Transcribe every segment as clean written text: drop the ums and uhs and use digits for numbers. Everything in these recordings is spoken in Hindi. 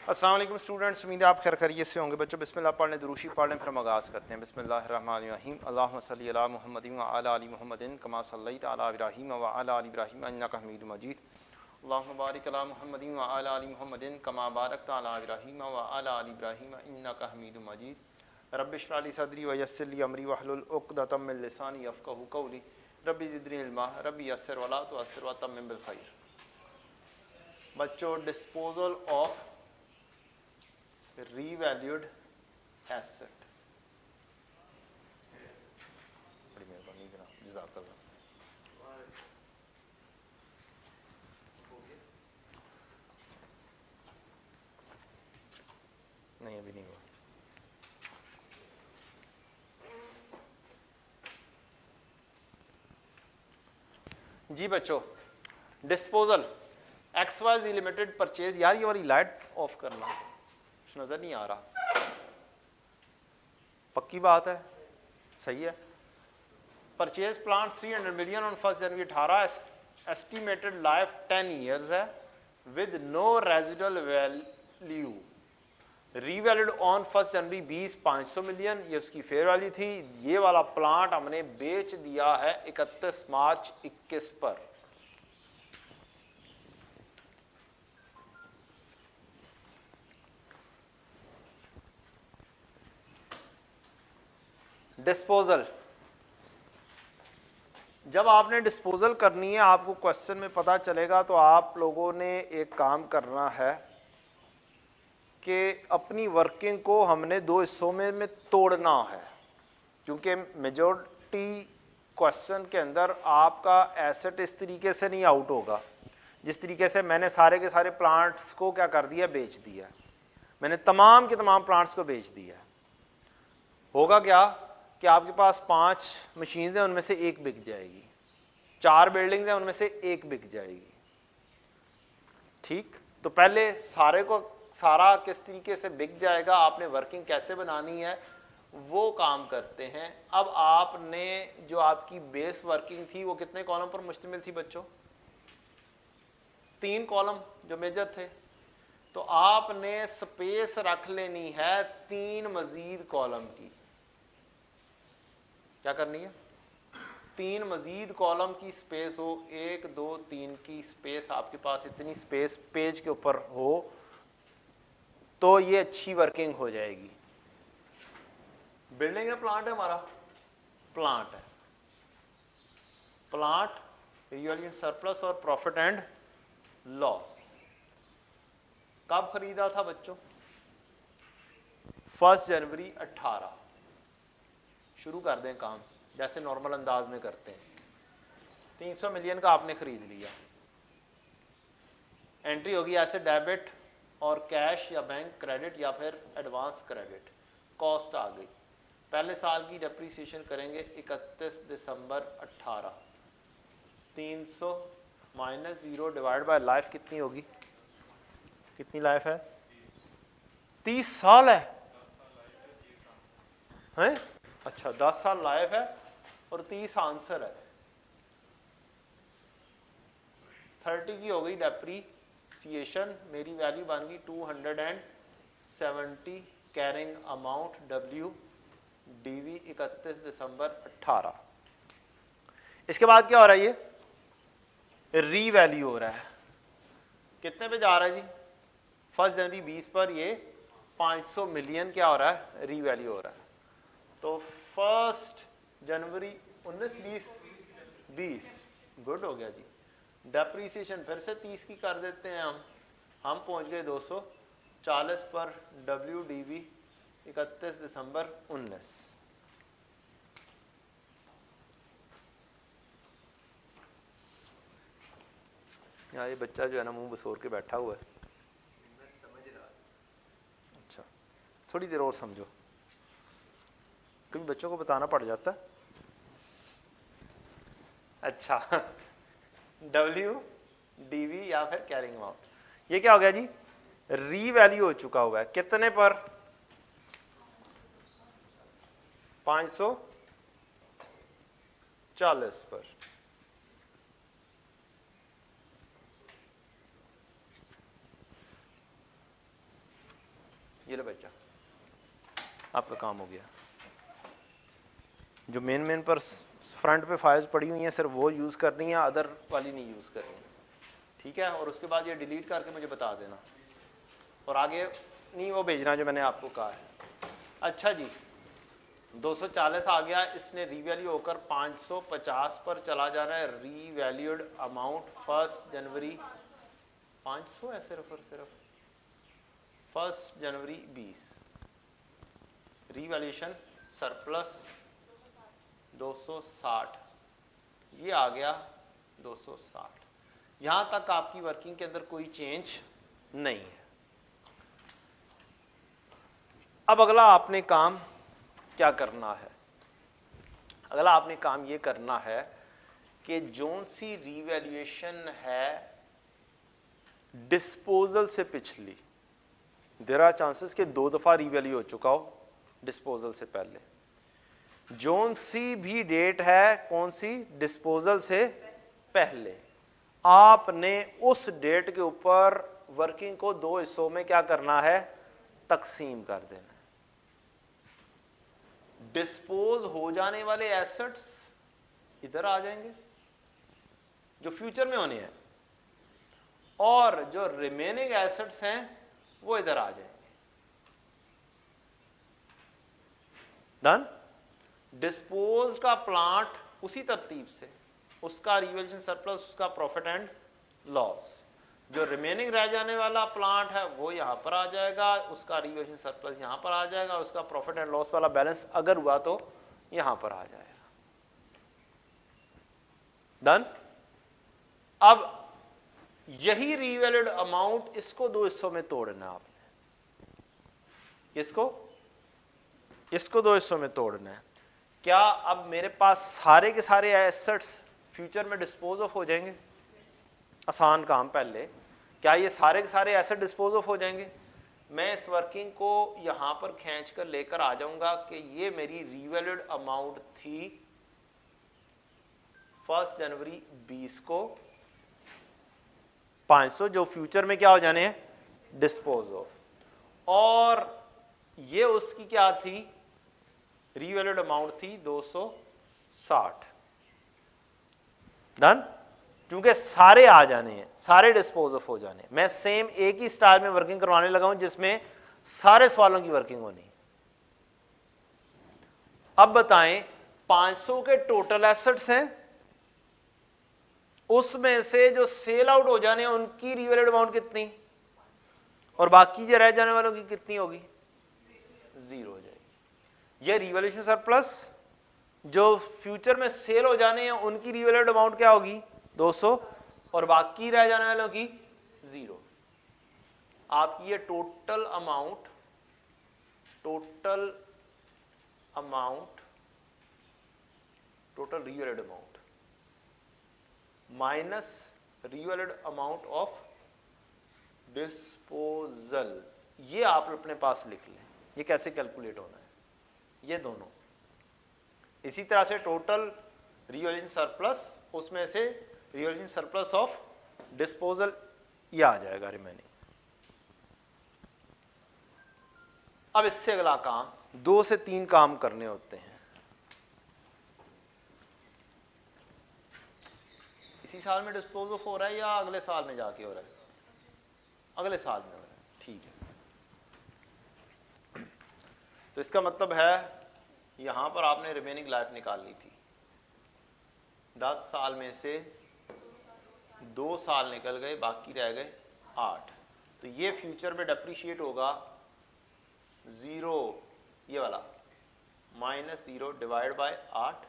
अस्सलाम वालेकुम स्टूडेंट्स, उम्मीद है आप खैर खैरियत से होंगे। बच्चों बिस्मिल्लाह पढ़ लें, दुरूशी पढ़ लें, फिर हम आगाज़ करते हैं। बिस्मिल्लाहिर्रहमानिर्रहीम। अल्लाहुम्मा सल्ली अला मुहम्मदिन व अला आलि मुहम्मदिन कमा सल्लैता अला इब्राहीम व अला आलि इब्राहीम इन्नका हमीदुम मजीद। अल्लाहुम्मा बारिक अला मुहम्मदिन व अला आलि मुहम्मदिन कमा बारकता अला इब्राहीम व अला आलि इब्राहीम इन्नका हमीदुम मजीद। रब्बि इश्रह ली सदरी व यस्सिर ली अमरी वहलुल उक़दतम मिन लिसानी यफ़क़हू क़ौली। रब्बि ज़िदनी इल्मा, रब्बि यस्सिर वला तुअस्सिर व तम्मिम बिल खैर। बच्चों, डिस्पोजल ऑफ रीवैल्यूड एसेट। बड़ी मेहरबानी जनाब, जज़ाकल्लाह। नहीं, अभी नहीं हुआ। जी बच्चों, डिस्पोजल XYZ लिमिटेड परचेज। यार ये वाली लाइट ऑफ करना, नजर नहीं आ रहा। पक्की बात है, सही है। Purchase plant 300 million on 1 January 18। Estimated life 10 years है with no residual value. Revalued on 1 January 20 500 million, ये उसकी फेयर वैल्यू थी। ये वाला प्लांट हमने बेच दिया है 31 मार्च 21 पर। डिस्पोजल, जब आपने डिस्पोजल करनी है, आपको क्वेश्चन में पता चलेगा, तो आप लोगों ने एक काम करना है कि अपनी वर्किंग को हमने दो हिस्सों में तोड़ना है, क्योंकि मेजॉरिटी क्वेश्चन के अंदर आपका एसेट इस तरीके से नहीं आउट होगा जिस तरीके से मैंने सारे के सारे प्लांट्स को क्या कर दिया, बेच दिया। मैंने तमाम के तमाम प्लांट्स को बेच दिया। होगा क्या कि आपके पास 5 मशीन्स हैं, उनमें से एक बिक जाएगी। 4 बिल्डिंग्स हैं, उनमें से एक बिक जाएगी। ठीक, तो पहले सारा किस तरीके से बिक जाएगा, आपने वर्किंग कैसे बनानी है वो काम करते हैं। अब आपने जो आपकी बेस वर्किंग थी वो कितने कॉलम पर मुश्तमिल थी बच्चों? 3 कॉलम जो मेजर थे। तो आपने स्पेस रख लेनी है 3 मजीद कॉलम की। क्या करनी है? 3 मजीद कॉलम की स्पेस हो, 1 2 3 की स्पेस आपके पास, इतनी स्पेस पेज के ऊपर हो तो ये अच्छी वर्किंग हो जाएगी। बिल्डिंग है, प्लांट है, हमारा प्लांट है। प्लांट रियल सरप्लस और प्रॉफिट एंड लॉस। कब खरीदा था बच्चों? 1 जनवरी 18। शुरू कर दें काम जैसे नॉर्मल अंदाज में करते हैं। 300 मिलियन का आपने खरीद लिया। एंट्री होगी ऐसे डेबिट और कैश या बैंक क्रेडिट या फिर एडवांस क्रेडिट। कॉस्ट आ गई। पहले साल की डेप्रीसिएशन करेंगे 31 दिसंबर 18। 300 माइनस 0 डिवाइड बाय लाइफ कितनी होगी? कितनी लाइफ है? 30 साल है, हैं? अच्छा, 10 साल लाइफ है और 30 आंसर है। 30 की हो गई डेप्रीसिएशन। मेरी वैल्यू बन गई 270 कैरिंग अमाउंट डब्ल्यू डीवी 31 दिसंबर 18। इसके बाद क्या हो रहा है? ये रीवैल्यू हो रहा है। कितने पे जा रहा है जी? 1 जनवरी 20 पर ये 500 मिलियन क्या हो रहा है? रीवैल्यू हो रहा है। तो 1 जनवरी 19 20 गुड हो गया जी। डेप्रीसिएशन फिर से 30 की कर देते हैं हम पहुंच गए 240 पर डब्ल्यू डीवी 31 दिसंबर 19। यहाँ ये बच्चा जो है ना मुंह बसोर के बैठा हुआ है। अच्छा, थोड़ी देर और समझो, कभी बच्चों को बताना पड़ जाता है। अच्छा, डब्ल्यू डीवी या फिर कैरिंग अमाउंट, ये क्या हो गया जी? रीवैल्यू हो चुका हुआ है। कितने पर? 540 पर। ये लो बच्चा, आपका काम हो गया। जो मेन पर फ्रंट पे फाइल्स पड़ी हुई हैं सिर्फ वो यूज़ करनी है, अदर वाली नहीं यूज़ करनी है, ठीक है। और उसके बाद ये डिलीट करके मुझे बता देना, और आगे नहीं वो भेजना जो मैंने आपको कहा है। अच्छा जी, 240 आ गया, इसने रीवैल्यू होकर 550 पर चला जाना है। रीवैल्यूड अमाउंट 1 जनवरी 500 है सिर्फ और सिर्फ 1 जनवरी 20। रीवैल्यूएशन सरप्लस 260, ये आ गया 260। यहां तक आपकी वर्किंग के अंदर कोई चेंज नहीं है। अब अगला आपने काम क्या करना है? अगला आपने काम ये करना है कि जोन सी रीवैल्यूएशन है डिस्पोजल से पिछली, देयर आर चांसेस कि 2 दफा रीवैल्यू हो चुका हो डिस्पोजल से पहले। जोन सी भी डेट है कौन सी? डिस्पोजल से पहले। आपने उस डेट के ऊपर वर्किंग को 2 हिस्सों में क्या करना है? तकसीम कर देना। डिस्पोज हो जाने वाले एसेट्स इधर आ जाएंगे जो फ्यूचर में होने हैं, और जो रिमेनिंग एसेट्स हैं वो इधर आ जाएंगे। डन। डिस्पोज का प्लांट उसी तरतीब से, उसका रिवैल्यूएशन सरप्लस, उसका प्रॉफिट एंड लॉस। जो रिमेनिंग रह जाने वाला प्लांट है वो यहां पर आ जाएगा, उसका रिवैल्यूएशन सरप्लस यहां पर आ जाएगा, उसका प्रॉफिट एंड लॉस वाला बैलेंस अगर हुआ तो यहां पर आ जाएगा। डन। अब यही रीवैल्यूड अमाउंट, इसको 2 हिस्सों में तोड़ना है आपने। इसको 2 हिस्सों में तोड़ना है। क्या अब मेरे पास सारे के सारे एसेट्स फ्यूचर में डिस्पोज ऑफ हो जाएंगे? आसान काम पहले, क्या ये सारे के सारे एसेट डिस्पोज ऑफ हो जाएंगे? मैं इस वर्किंग को यहां पर खींच कर लेकर आ जाऊंगा कि ये मेरी रीवैल्यूड अमाउंट थी 1 जनवरी 20 को 500, जो फ्यूचर में क्या हो जाने हैं? Dispose of. और ये उसकी क्या थी? रीवैल्यूड अमाउंट थी 260। डन। क्योंकि सारे आ जाने हैं, सारे डिस्पोज ऑफ हो जाने हैं। मैं सेम एक ही स्टाइल में वर्किंग करवाने लगा हूं जिसमें सारे सवालों की वर्किंग होनी। अब बताएं, 500 के टोटल एसेट्स हैं, उसमें से जो सेल आउट हो जाने हैं उनकी रीवैल्यूड अमाउंट कितनी, और बाकी जो रह जाने वालों की कितनी होगी? 0 हो जाएगी। ये रीवैल्यूएशन सरप्लस, जो फ्यूचर में सेल हो जाने हैं उनकी रीवैल्यूड अमाउंट क्या होगी? 200, और बाकी रह जाने वालों की 0। आपकी ये total amount total revalued amount minus revalued amount of disposal, ये आप अपने पास लिख लें। ये कैसे कैलकुलेट होना है? ये दोनों इसी तरह से टोटल रीवैल्यूएशन सरप्लस, उसमें से रीवैल्यूएशन सरप्लस ऑफ डिस्पोजल, ये आ जाएगा रिमेनिंग। अब इससे अगला काम 2 से 3 काम करने होते हैं। इसी साल में डिस्पोज ऑफ हो रहा है या अगले साल में जाके हो रहा है? अगले साल में हो रहा है, ठीक है। तो इसका मतलब है यहां पर आपने रिमेनिंग लाइफ निकाल ली थी। 10 साल में से 2 साल निकल गए, बाकी रह गए 8। तो ये फ्यूचर में डेप्रीशिएट होगा 0, ये वाला -0 डिवाइड बाय 8,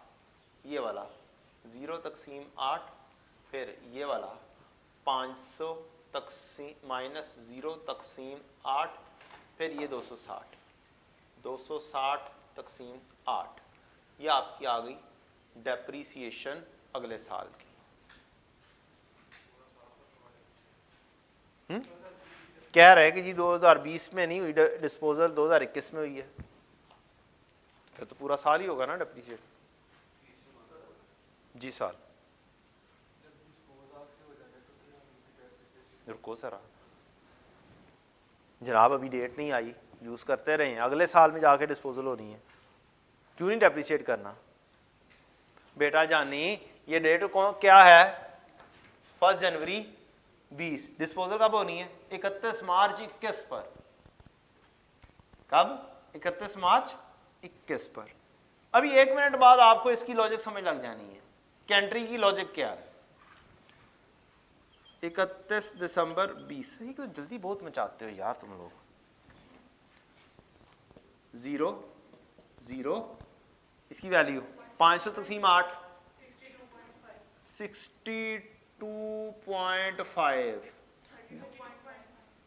ये वाला 0 तकसीम 8, फिर ये वाला 500 तकसीम -0 तकसीम 8, फिर ये 260 तकसीम 8, ये आपकी आ गई डेप्रीसिएशन अगले साल की। कह रहे हैं कि जी 2020 में नहीं हुई डिस्पोजल, 2021 में हुई है, फिर तो पूरा साल ही होगा ना डेप्रीशिएट। जी साल। रुको सर जनाब, अभी डेट नहीं आई, यूज़ करते रहें, अगले साल में जाके डिस्पोजल होनी है, क्यों नहीं डेप्रिशिएट करना। बेटा जानी ये डेट कौन क्या है, 1 जनवरी 20, डिस्पोजल कब होनी है, 31 मार्च 21 पर। कब, 31 मार्च 21 पर। अभी 1 मिनट बाद आपको इसकी लॉजिक समझ लग जानी है कि एंट्री की लॉजिक क्या है। 31 दिसंबर 20, तो जल्दी बहुत मचाते हो यार तुम लोग। 0 0 इसकी वैल्यू 500 तक़सीम 8 62.5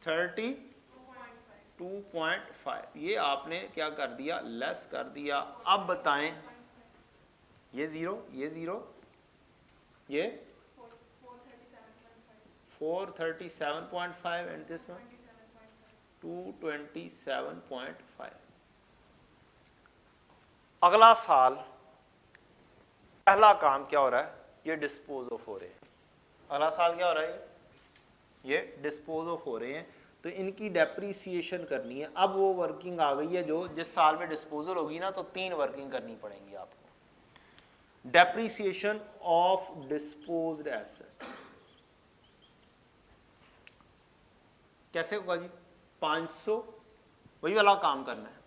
32.5, ये आपने क्या कर दिया, लेस कर दिया। अब बताएं ये 0 ये 0 ये 437.5 एंड दिस वन 227.5। अगला साल पहला काम क्या हो रहा है, ये डिस्पोज ऑफ हो रहे हैं। अगला साल क्या हो रहा है, ये डिस्पोज ऑफ हो रहे हैं, तो इनकी डेप्रीसिएशन करनी है। अब वो वर्किंग आ गई है जो जिस साल में डिस्पोजल होगी ना, तो 3 वर्किंग करनी पड़ेंगी आपको। डेप्रीसिएशन ऑफ डिस्पोज्ड एसेट कैसे होगा जी, 500 वही वाला काम करना है,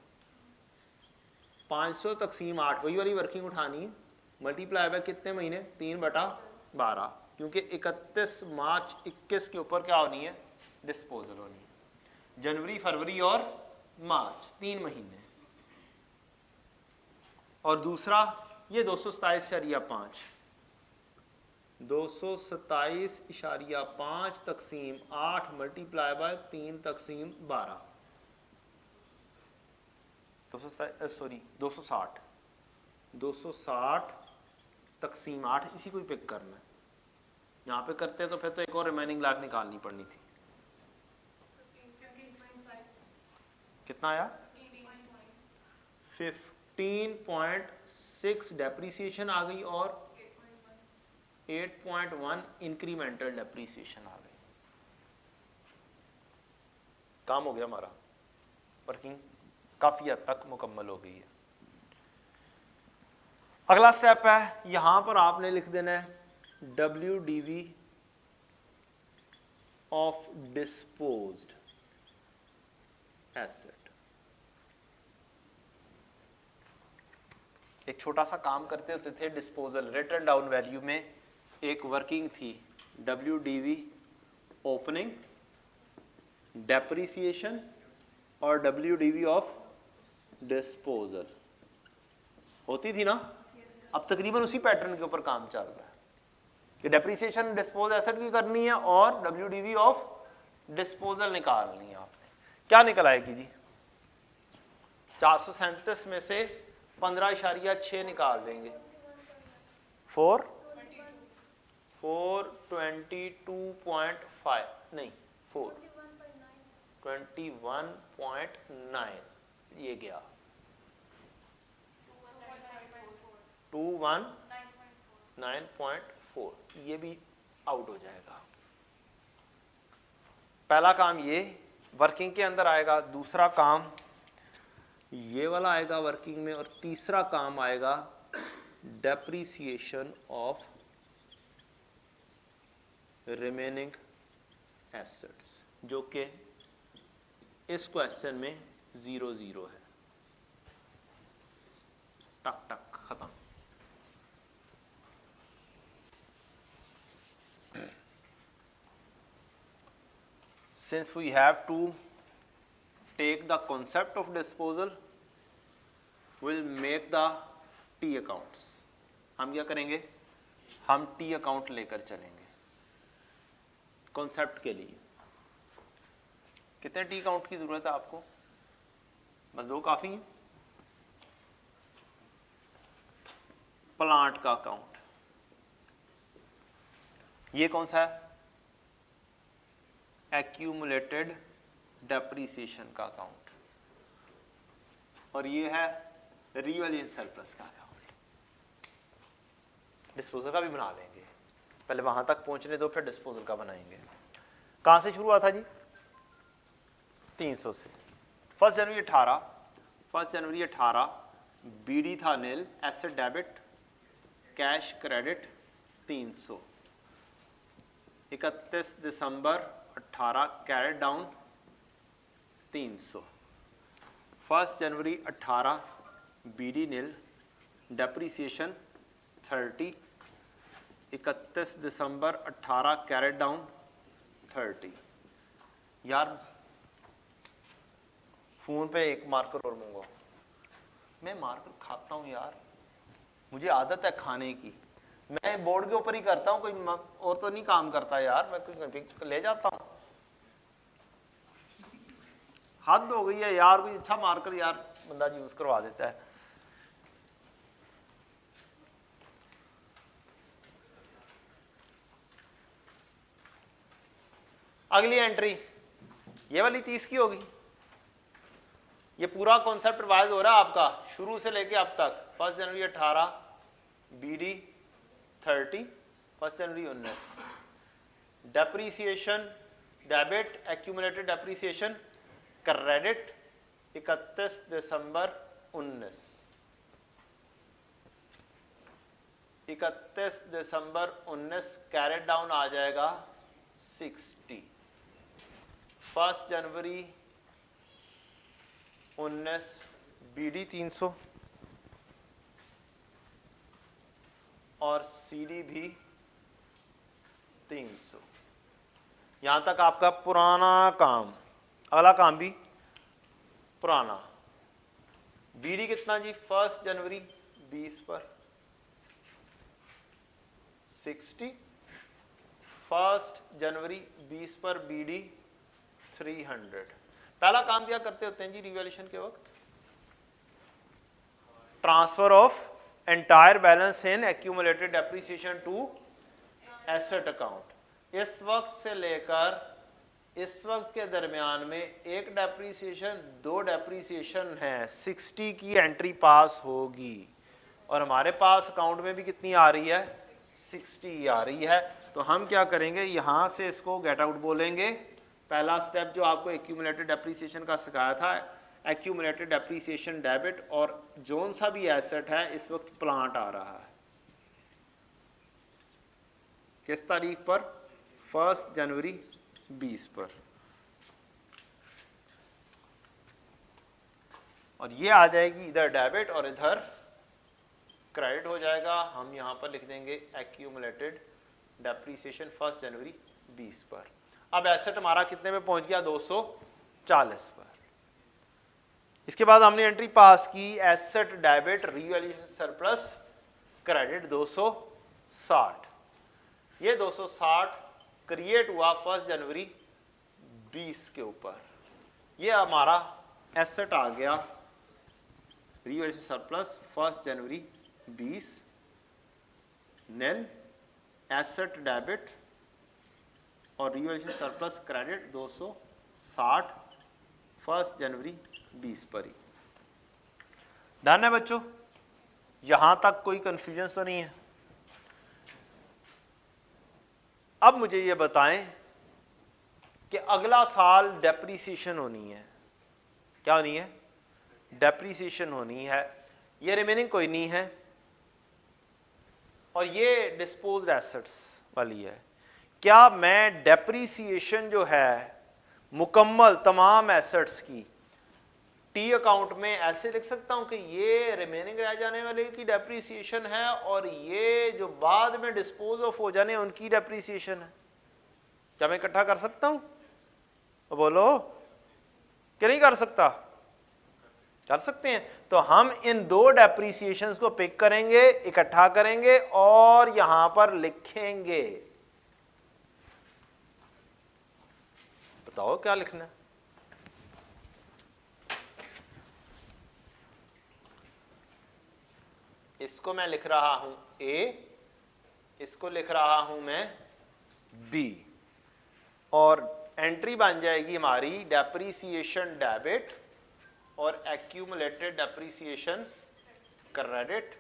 500 तक़सीम 8 वही वाली वर्किंग उठानी है, मल्टीप्लाई बाय कितने महीने, 3/12, क्योंकि 31 मार्च 21 के ऊपर क्या होनी है, डिस्पोजल होनी है। जनवरी फरवरी और मार्च 3 महीने। और दूसरा ये 227.5 227.5 तक़सीम 8 मल्टीप्लाई बाय 3 तक़सीम 12 260 तक़सीम 8, इसी को ही पिक करना है। यहाँ पे करते तो फिर तो एक और रिमेनिंग लाख निकालनी पड़नी थी। कितना आया, 15.6 डेप्रीसिएशन आ गई और 8.1 इंक्रीमेंटल डेप्रीसिएशन आ गई। काम हो गया हमारा, वर्किंग काफी हद तक मुकम्मल हो गई है। अगला स्टेप है, यहां पर आपने लिख देना है WDV ऑफ डिस्पोज्ड एसेट। एक छोटा सा काम करते होते थे डिस्पोजल, रिटन डाउन वैल्यू में एक वर्किंग थी WDV ओपनिंग, डेप्रीसिएशन और WDV ऑफ डिस्पोजल होती थी ना। अब तकरीबन उसी पैटर्न के ऊपर काम चल रहा है कि डेप्रीसिएशन डिस्पोज एसेट की करनी है और WDV ऑफ डिस्पोजल निकालनी है आपने। क्या निकल आएगी जी, 437 में से 15.6 निकाल देंगे, 422.5 नहीं 421.9 ये गया 219.4, ये भी आउट हो जाएगा। पहला काम ये वर्किंग के अंदर आएगा, दूसरा काम ये वाला आएगा वर्किंग में, और तीसरा काम आएगा डेप्रीसिएशन ऑफ रिमेनिंग एसेट्स, जो कि इस क्वेश्चन में 0 है। टक टक खत्म। Since we have to take the concept of disposal, we'll make the T accounts. हम क्या करेंगे, हम T अकाउंट लेकर चलेंगे कॉन्सेप्ट के लिए। कितने T अकाउंट की जरूरत है आपको, बस 2 काफी है। प्लांट का अकाउंट, ये कौन सा है, एक्यूमुलेटेड डेप्रीसिएशन का अकाउंट, और ये है रियल इन सरप्लस का अकाउंट। डिस्पोजल का भी बना लेंगे, पहले वहां तक पहुंचने दो, फिर डिस्पोजल का बनाएंगे। कहां से शुरू हुआ था जी, 300 से। 1 जनवरी 18 बीडी था नील, एसेट डेबिट, कैश क्रेडिट 300। 31 दिसंबर 18 कैरेट डाउन 300। 1 जनवरी 18 बीडी नील, डेप्रीसिएशन 30। 31 दिसंबर 18 कैरेट डाउन 30। यार फोन पे एक मार्कर और मंगवाओ, मैं मार्कर खाता हूँ यार, मुझे आदत है खाने की, मैं बोर्ड के ऊपर ही करता हूँ, कोई और तो नहीं काम करता यार, मैं कोई ले जाता हूँ। हद हो गई है यार, कोई अच्छा मार्कर यार बंदा यूज करवा देता है। अगली एंट्री ये वाली 30 की होगी। ये पूरा कॉन्सेप्ट रिवाइज हो रहा है आपका शुरू से लेके अब तक। 1 जनवरी 18 बीडी 30, 1 जनवरी 19 depreciation debit, accumulated depreciation credit 31 दिसंबर 19। 31 दिसंबर 19 कैरेट डाउन आ जाएगा 60। 1 जनवरी 19 बीडी 300 और सीडी भी 300। यहां तक आपका पुराना काम, अगला काम भी पुराना। बीडी कितना जी? 1 जनवरी 20 पर 60। 1 जनवरी 20 पर बीडी 300। पहला काम क्या करते होते हैं जी रिवैल्यूएशन के वक्त? Transfer of entire balance in accumulated depreciation to asset account. इस वक्त से लेकर इस वक्त के दरमियान में एक डेप्रीसिएशन, दो डेप्रीसिएशन है, 60 की एंट्री पास होगी और हमारे पास अकाउंट में भी कितनी आ रही है? 60 आ रही है। तो हम क्या करेंगे, यहां से इसको गेट आउट बोलेंगे। पहला स्टेप जो आपको एक्यूमुलेटेड डेप्रीसिएशन का सिखाया था, एक्यूमुलेटेड डेप्रीसिएशन डेबिट, और जोन सा भी एसेट है इस वक्त प्लांट आ रहा है किस तारीख पर? 1 जनवरी 20 पर। और ये आ जाएगी इधर डेबिट और इधर क्रेडिट हो जाएगा। हम यहां पर लिख देंगे एक्यूमुलेटेड डेप्रीसिएशन 1 जनवरी 20 पर। अब एसेट हमारा कितने में पहुंच गया? 240 पर। इसके बाद हमने एंट्री पास की asset debit revaluation surplus credit 260। ये 260 क्रिएट हुआ 1 जनवरी 20 के ऊपर। ये हमारा एसेट आ गया रीवैल्यूएशन सरप्लस 1 जनवरी 20 नील, एसेट डेबिट और रीवैल्यूएशन सरप्लस क्रेडिट 260 1 जनवरी 20 पर ही। डन है बच्चों? यहां तक कोई कंफ्यूजन तो नहीं है? अब मुझे ये बताएं कि अगला साल डेप्रीसिएशन होनी है। क्या होनी है? डेप्रीसिएशन होनी है। ये रिमेनिंग कोई नहीं है और ये डिस्पोज्ड एसेट्स वाली है। क्या मैं डेप्रीसिएशन जो है मुकम्मल तमाम एसेट्स की टी अकाउंट में ऐसे लिख सकता हूं कि ये रिमेनिंग रह जाने वाले की डेप्रीसिएशन है और ये जो बाद में डिस्पोज ऑफ हो जाने उनकी डेप्रीसिएशन है? क्या मैं इकट्ठा कर सकता हूं? तो बोलो कि नहीं कर सकता? कर सकते हैं। तो हम इन दो डेप्रीसिएशंस को पिक करेंगे, इकट्ठा करेंगे और यहां पर लिखेंगे। बताओ क्या लिखना है? इसको मैं लिख रहा हूं A, इसको लिख रहा हूं मैं B, और एंट्री बन जाएगी हमारी डेप्रीसिएशन डेबिट और एक्यूमुलेटेड डेप्रीसिएशन क्रेडिट।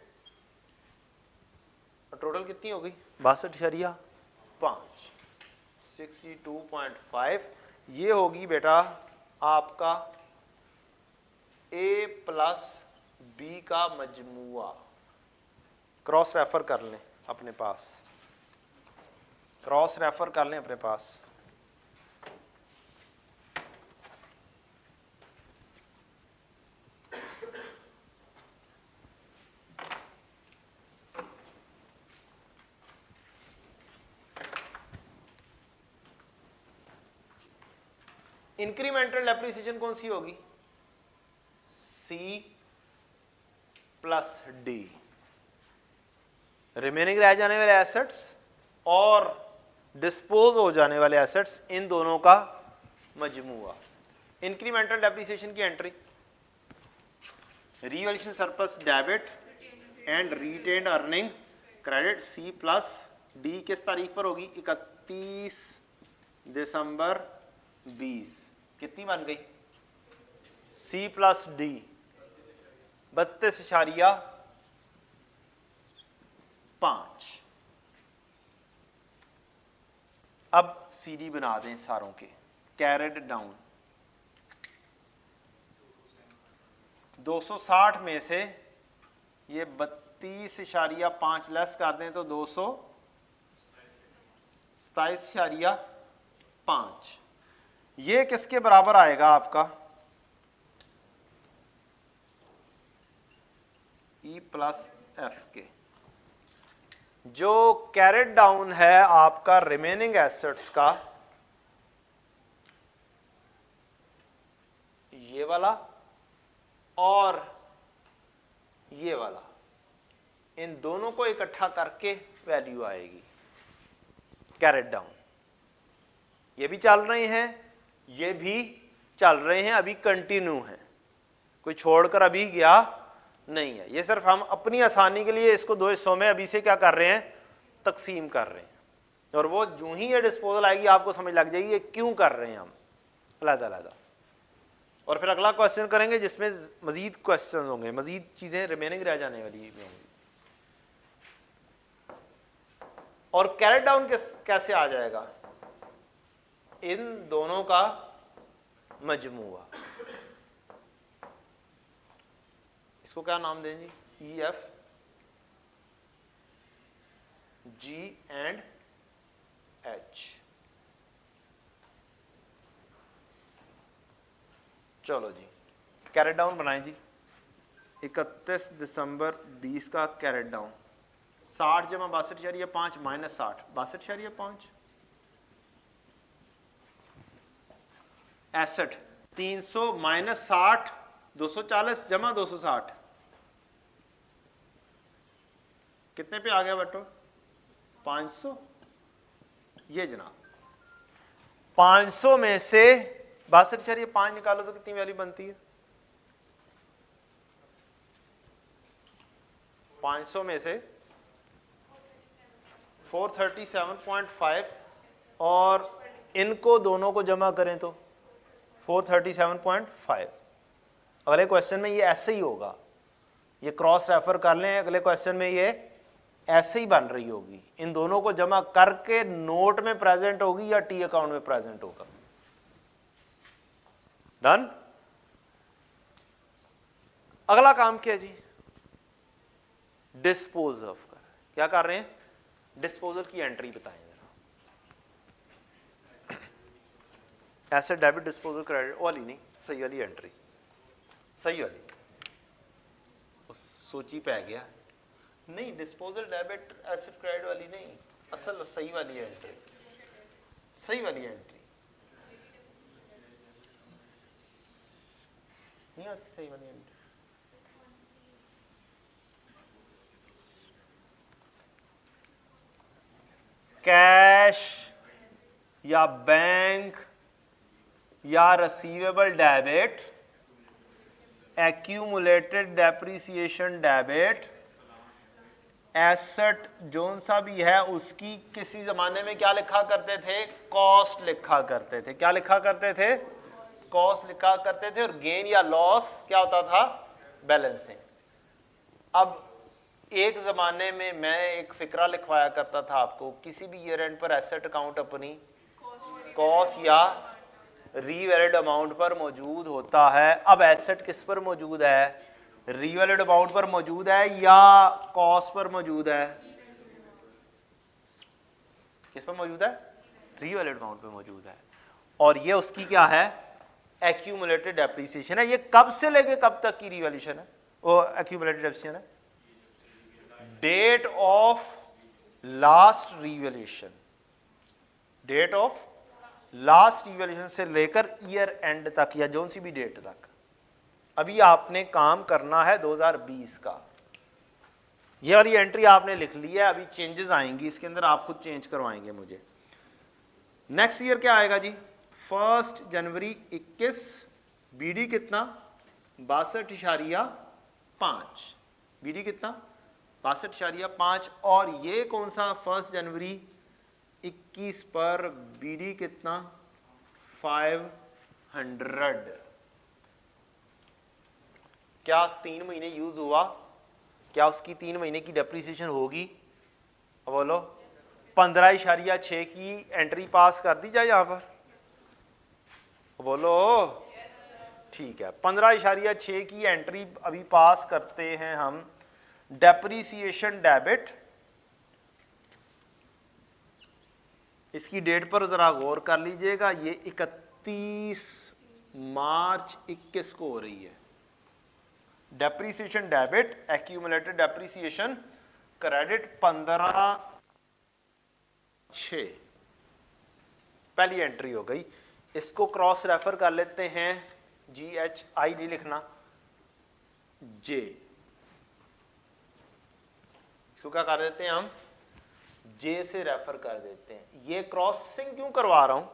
टोटल कितनी हो गई? 62.5, 62.5। ये होगी बेटा आपका ए प्लस बी का मजमुआ। क्रॉस रेफर कर लें अपने पास, क्रॉस रेफर कर लें अपने पास। इंक्रीमेंटल डेप्रिसिएशन कौन सी होगी? सी प्लस डी। रिमेनिंग रह जाने वाले एसेट्स और डिस्पोज हो जाने वाले एसेट्स, इन दोनों का मजमूआ। इंक्रीमेंटल डेप्रिसिएशन की entry, revaluation surplus debit and retained earning credit C plus D किस तारीख पर होगी? 31 दिसंबर 20। कितनी बन गई? C plus D 32.5। अब सीडी बना दें सारों के, कैरेड डाउन। 260 में से ये 32.5 लेस कर दें तो 227.5। ये किसके बराबर आएगा आपका? ई प्लस एफ के। जो कैरेट डाउन है आपका रिमेनिंग एसेट्स का, ये वाला और ये वाला, इन दोनों को इकट्ठा करके वैल्यू आएगी कैरेट डाउन। ये भी चल रहे हैं, ये भी चल रहे हैं, अभी कंटिन्यू है, कोई छोड़कर अभी गया नहीं है। ये सिर्फ हम अपनी आसानी के लिए इसको दो हिस्सों में अभी से क्या कर रहे हैं? तकसीम कर रहे हैं। और वो जो ही ये डिस्पोजल आएगी आपको समझ लग जाएगी ये क्यों कर रहे हैं हम अलग-अलग। और फिर अगला क्वेश्चन करेंगे जिसमें मजीद क्वेश्चन होंगे, मजीद चीजें रिमेनिंग रह जाने वाली होंगी। और कैरेट डाउन कैसे आ जाएगा? इन दोनों का मजमूआ। इसको क्या नाम दें जी? E F G and H. चलो जी कैरेट डाउन बनाएं जी। 31 दिसंबर 20 का कैरेट डाउन 60 जमा 62.5 माइनस 60 62.5। एसेट 300 माइनस 60 240 जमा 260 कितने पे आ गया बटो? 500। ये जनाब 500 में से 62.5 निकालो तो कितनी वैल्यू बनती है? 500 में से 437.5 और इनको दोनों को जमा करें तो 437.5। अगले क्वेश्चन में ये ऐसे ही होगा, ये क्रॉस रेफर कर लें, अगले क्वेश्चन में ये ऐसे ही बन रही होगी। इन दोनों को जमा करके नोट में प्रेजेंट होगी या टी अकाउंट में प्रेजेंट होगा। डन। अगला काम क्या जी? डिस्पोज ऑफ कर। क्या कर रहे हैं? डिस्पोजल की एंट्री बताएं जरा। एसेट डेबिट डिस्पोजल क्रेडिट वाली नहीं, सही वाली एंट्री, सही वाली। सोची पै गया नहीं, डिस्पोजल डेबिट एसेट क्रेडिट वाली नहीं, असल सही वाली एंट्री, सही वाली एंट्री नहीं आती, सही वाली एंट्री। कैश या बैंक या receivable debit, accumulated depreciation debit, asset zone सा भी है उसकी किसी जमाने में क्या लिखा करते थे? कॉस्ट लिखा करते थे। क्या लिखा करते थे? कॉस्ट लिखा करते थे। और गेन या लॉस क्या होता था? बैलेंसिंग। अब एक जमाने में मैं एक फिक्रा लिखवाया करता था आपको, किसी भी ईयर एंड पर एसेट अकाउंट अपनी कॉस्ट या रीवैल्यूड अमाउंट पर मौजूद होता है। अब एसेट किस पर मौजूद है? रीवैल्यूड अमाउंट पर मौजूद है या कॉस्ट पर मौजूद है? किस पर मौजूद है? रीवैल्यूड अमाउंट पर मौजूद है। और ये उसकी क्या है? एक्यूमुलेटेड डेप्रिसिएशन है। ये कब से लेके कब तक की रीवैल्यूएशन है? वो एक्यूमुलेटेड डेप्रिसिएशन है date of last revaluation, date of last revaluation से लेकर ईयर एंड तक या जोन सी भी डेट तक। अभी आपने काम करना है 2020 का, ये वाली एंट्री आपने लिख ली है। अभी चेंजेस आएंगी इसके अंदर, आप खुद चेंज करवाएंगे मुझे। नेक्स्ट ईयर क्या आएगा जी? 1 जनवरी 21, बीडी कितना? 62.5। बीडी कितना? 62.5। और ये कौन सा 1 जनवरी 21 पर बीडी कितना? 500। क्या 3 महीने यूज हुआ? क्या उसकी 3 महीने की डेप्रिसिएशन होगी? बोलो। 15.6 की एंट्री पास कर दी जाए यहां पर, बोलो। ठीक है, 15.6 की एंट्री अभी पास करते हैं हम। डेप्रिसिएशन डेबिट, इसकी डेट पर जरा गौर कर लीजिएगा। ये 31 मार्च 21 को हो रही है। Depreciation debit, accumulated depreciation credit 15/6 पहली एंट्री हो गई। इसको क्रॉस रेफर कर लेते हैं। GHI नहीं लिखना, J। इसको क्या कर देते हैं हम? J से रेफर कर देते हैं। ये क्रॉसिंग क्यों करवा रहा हूं?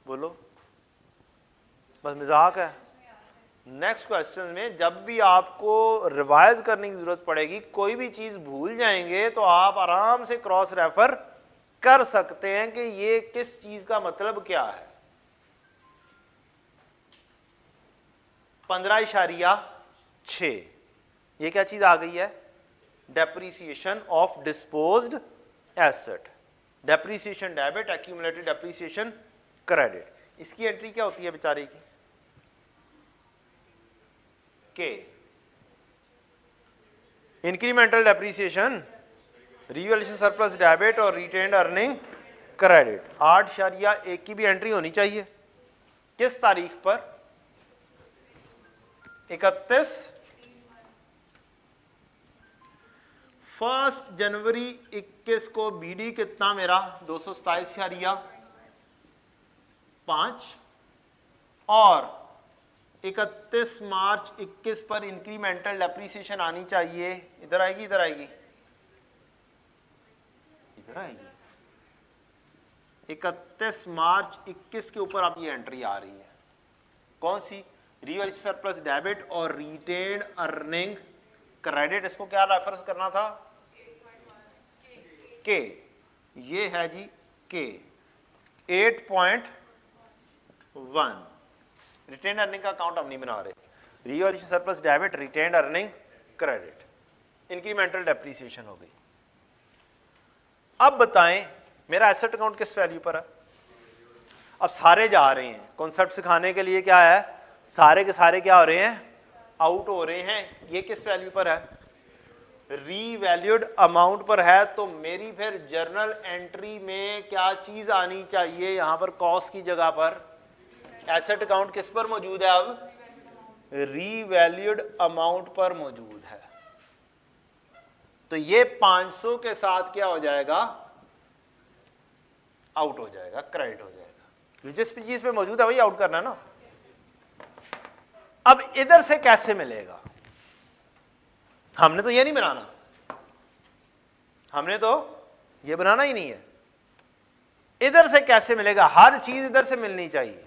बोलो, बस मजाक है। नेक्स्ट क्वेश्चन में जब भी आपको रिवाइज करने की जरूरत पड़ेगी, कोई भी चीज भूल जाएंगे तो आप आराम से क्रॉस रेफर कर सकते हैं कि ये किस चीज का मतलब क्या है। 15.6 ये क्या चीज आ गई है? Depreciation of disposed asset, depreciation debit, accumulated depreciation credit. इसकी एंट्री क्या होती है बेचारे की? के incremental depreciation, revaluation surplus debit और रिटेन्ड अर्निंग क्रेडिट। 8.1 की भी एंट्री होनी चाहिए। किस तारीख पर? 31 1 जनवरी 21 को बीडी कितना मेरा? 227.5। और 31 मार्च 21 पर इंक्रीमेंटल डेप्रिसिएशन आनी चाहिए। इधर आएगी, इधर आएगी, इधर आएगी। 31 मार्च 21 के ऊपर अब ये एंट्री आ रही है। कौन सी? रिवैल्यूएशन सरप्लस डेबिट और रिटेन्ड अर्निंग क्रेडिट। इसको क्या रेफरेंस करना था? के। ये है जी के 8.1। रिटेन्ड अर्निंग का अकाउंट हम नहीं बना रहे। Revaluation surplus debit, retained earning credit, incremental depreciation हो गई। अब बताएं मेरा एसेट अकाउंट किस वैल्यू पर है? अब सारे जा रहे हैं कॉन्सेप्ट सिखाने के लिए। क्या है? सारे के सारे क्या हो रहे हैं? आउट हो रहे हैं। ये किस वैल्यू पर है? रीवैल्यूड अमाउंट पर है। तो मेरी फिर जर्नल एंट्री में क्या चीज आनी चाहिए? यहां पर कॉस्ट की जगह पर एसेट अकाउंट किस पर मौजूद है? अब रीवैल्यूड अमाउंट पर मौजूद है। तो ये 500 के साथ क्या हो जाएगा? आउट हो जाएगा, क्रेडिट हो जाएगा। जिस चीज पे मौजूद है वही आउट करना है ना। अब इधर से कैसे मिलेगा? हमने तो ये नहीं बनाना, हमने तो ये बनाना ही नहीं है। इधर से कैसे मिलेगा? हर चीज इधर से मिलनी चाहिए।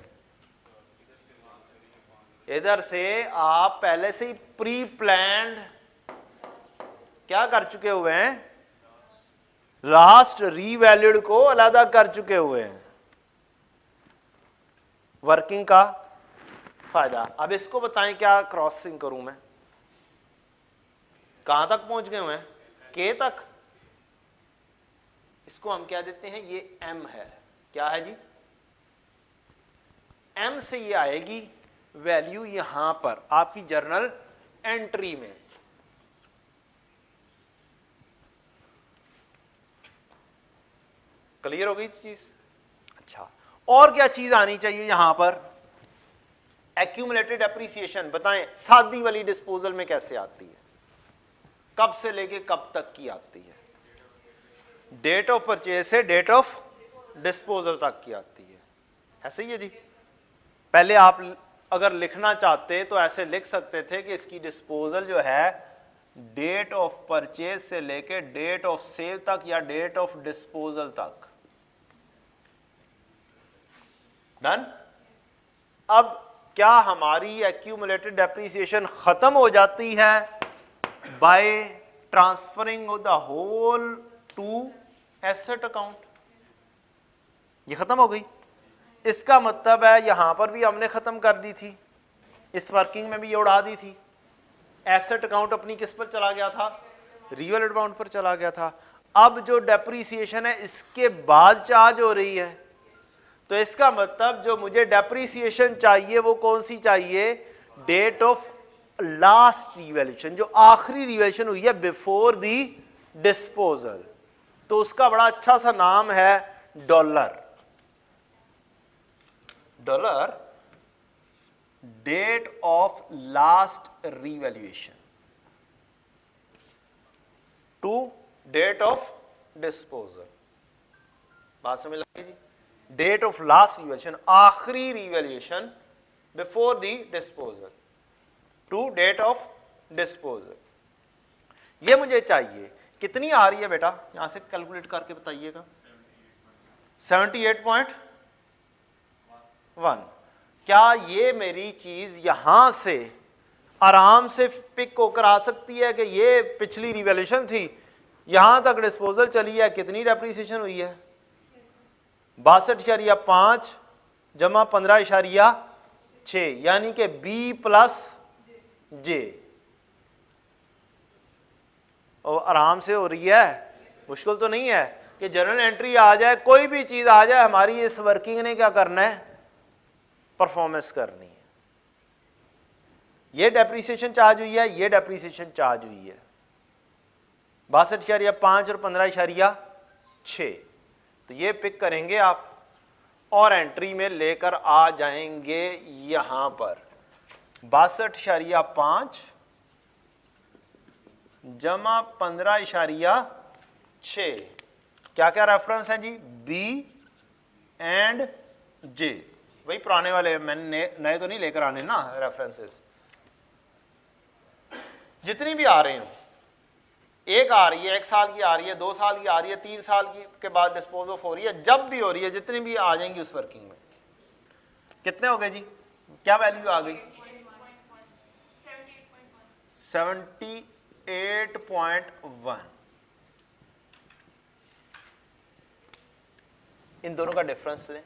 इधर से आप पहले से ही प्री प्लान्ड क्या कर चुके हुए हैं? लास्ट रीवैल्यूड को अलग कर चुके हुए हैं। वर्किंग का फायदा। अब इसको बताएं क्या क्रॉसिंग करूं मैं? कहां तक पहुंच गए हुए हैं? के तक। इसको हम क्या देते हैं? ये एम है। क्या है जी? एम से ये आएगी वैल्यू यहां पर आपकी जर्नल एंट्री में। क्लियर हो गई चीज? अच्छा, और क्या चीज आनी चाहिए यहां पर? एक्यूमुलेटेड एप्रिसिएशन बताएं सादी वाली डिस्पोजल में कैसे आती है, कब से लेके कब तक की आती है? डेट ऑफ परचेज से डेट ऑफ डिस्पोजल तक की आती है, ऐसे ही है जी। पहले आप अगर लिखना चाहते तो ऐसे लिख सकते थे कि इसकी डिस्पोजल जो है डेट ऑफ परचेज से लेके डेट ऑफ सेल तक या डेट ऑफ डिस्पोजल तक। डन? अब क्या हमारी एक्यूमुलेटेड डेप्रिसिएशन खत्म हो जाती है by transferring the whole to asset account? ये खत्म हो गई। इसका मतलब है यहां पर भी हमने खत्म कर दी थी, इस वर्किंग में भी ये उड़ा दी थी। एसेट अकाउंट अपनी किस पर चला गया था? रियल अकाउंट पर चला गया था। अब जो डेप्रिसिएशन है इसके बाद चार्ज हो रही है, तो इसका मतलब जो मुझे डेप्रिसिएशन चाहिए वो कौन सी चाहिए? डेट ऑफ लास्ट रिवैल्यूएशन, जो आखिरी रिवैल्यूएशन हुई है बिफोर दी डिस्पोजल। तो उसका बड़ा अच्छा सा नाम है dollar. Dollar date of last revaluation to date of disposal. बात समझ लगी जी? डेट ऑफ लास्ट रिवैल्यूएशन, आखिरी revaluation before the disposal to date of disposal. ये मुझे चाहिए। कितनी आ रही है बेटा? यहां से कैलकुलेट करके बताइएगा। 78.1। क्या ये मेरी चीज यहां से आराम से पिक होकर आ सकती है कि ये पिछली रिवैल्यूएशन थी, यहां तक डिस्पोजल चली है, कितनी डेप्रिसिएशन हुई है? 62.5 जमा 15.6 यानी कि बी प्लस जे। और आराम से हो रही है, मुश्किल तो नहीं है कि जर्नल एंट्री आ जाए, कोई भी चीज आ जाए, हमारी इस वर्किंग ने क्या करना है? परफॉर्मेंस करनी है। ये डेप्रिसिएशन चार्ज हुई है, ये डेप्रिसिएशन चार्ज हुई है 62.5 और 15.6। तो ये पिक करेंगे आप और एंट्री में लेकर आ जाएंगे यहां पर 62.5 जमा 15.6। क्या क्या रेफरेंस है जी? बी एंड जे। वही पुराने वाले, मैंने नए तो नहीं लेकर आने ना रेफरेंसेस। जितनी भी आ रहे हो, एक आ रही है, 1 साल की आ रही है, 2 साल की आ रही है, 3 साल की के बाद डिस्पोज ऑफ हो रही है, जब भी हो रही है, जितनी भी आ जाएंगी उस वर्किंग में। कितने हो गए जी? क्या वैल्यू आ गई? 78.1। इन दोनों का डिफरेंस लें।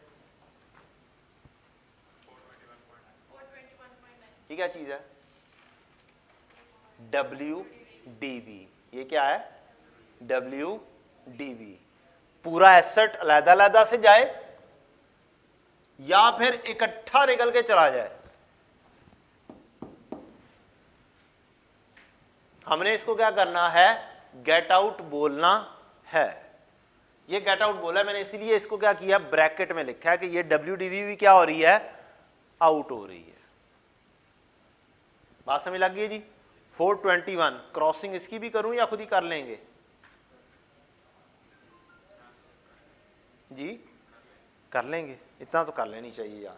ये क्या चीज है? WDV। ये क्या है? WDV। पूरा एसेट अलग-अलग से जाए या फिर इकट्ठा निकल के चला जाए। हमने इसको क्या करना है? गेट आउट बोलना है। ये गेट आउट बोला है मैंने, इसीलिए इसको क्या किया? ब्रैकेट में लिखा है कि ये WDV भी क्या हो रही है? आउट हो रही है। बात समझ लग गई जी? 421 क्रॉसिंग इसकी भी करूं या खुद ही कर लेंगे जी? कर लेंगे, इतना तो कर लेनी चाहिए यार।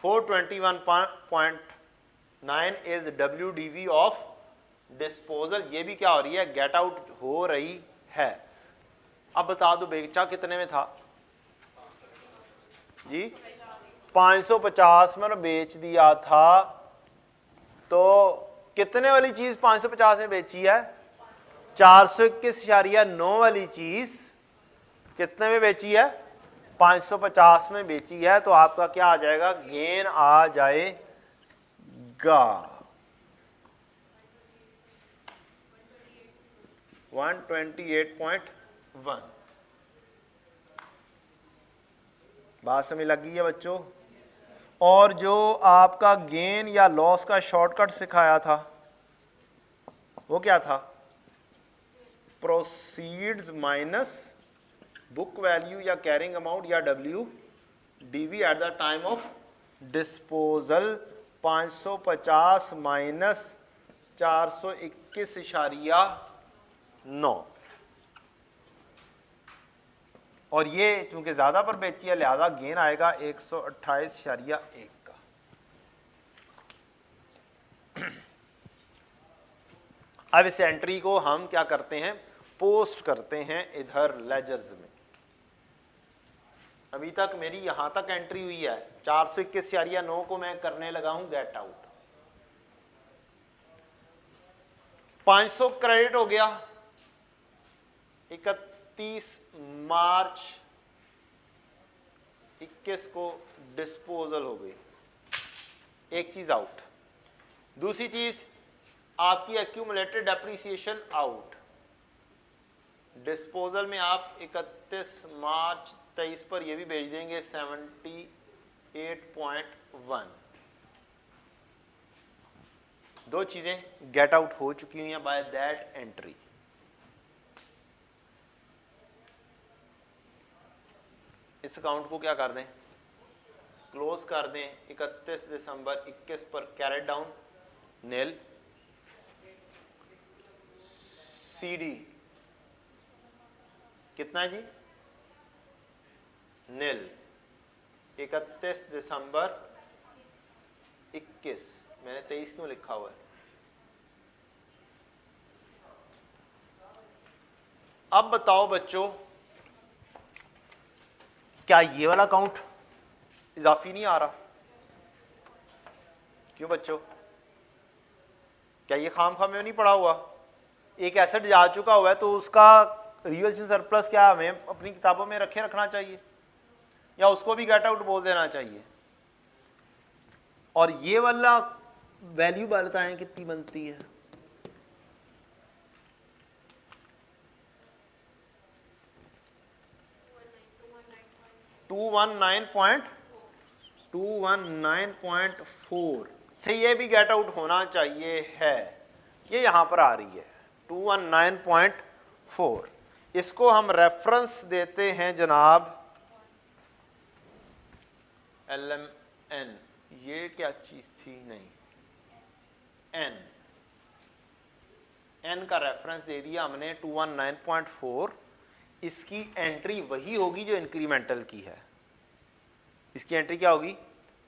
421.9 इज WDV ऑफ डिस्पोजल। ये भी क्या हो रही है? गेट आउट हो रही है। अब बता दो बेचा कितने में था जी? 550 में बेच दिया था। तो कितने वाली चीज 550 में बेची है? 421.9 वाली चीज कितने में बेची है? 550 में बेची है। तो आपका क्या आ जाएगा? गेन आ जाएगा 128.1। बात समझ लग गई है बच्चों? और जो आपका गेन या लॉस का शॉर्टकट सिखाया था वो क्या था? प्रोसीड्स माइनस बुक वैल्यू या कैरिंग अमाउंट या W DV at the time of disposal 550 minus 421.9। और ये चूंकि ज्यादा पर बेची है लिहाजा गेन आएगा 128.1 का। अब इस एंट्री को हम क्या करते हैं? पोस्ट करते हैं इधर लेजर्स में। अभी तक मेरी यहां तक एंट्री हुई है, 421.9 को मैं करने लगा हूं गेट आउट। 500 क्रेडिट हो गया, 31 मार्च 21 को डिस्पोजल हो गई, एक चीज आउट। दूसरी चीज आपकी एक्यूमुलेटेड डेप्रिसिएशन आउट। डिस्पोजल में आप 31 मार्च 23 पर ये भी भेज देंगे 78.1। दो चीजें गेट आउट हो चुकी हुई हैं बाय दैट एंट्री। इस अकाउंट को क्या कर दें? क्लोज कर दें। 31 दिसंबर 21 पर कैरेट डाउन नील। सीडी कितना है जी? नील। 31 दिसंबर 21, मैंने 23 क्यों लिखा हुआ है? अब बताओ बच्चों, क्या ये वाला काउंट इजाफी नहीं आ रहा? क्यों बच्चों? क्या ये खाम खाम में नहीं पड़ा हुआ? एक एसेट जा चुका हुआ है तो उसका रिवैल्यूएशन सरप्लस क्या हमें अपनी किताबों में रखना चाहिए या उसको भी गेट आउट बोल देना चाहिए? और ये वाला वैल्यू बताएं कितनी बनती है? $219.4 से ये भी गेट आउट होना चाहिए है। ये यहां पर आ रही है 219.4। इसको हम रेफरेंस देते हैं जनाब LMN। ये क्या चीज थी? नहीं, N का रेफरेंस दे दिया हमने 219.4। इसकी एंट्री वही होगी जो इंक्रीमेंटल की है। इसकी एंट्री क्या होगी?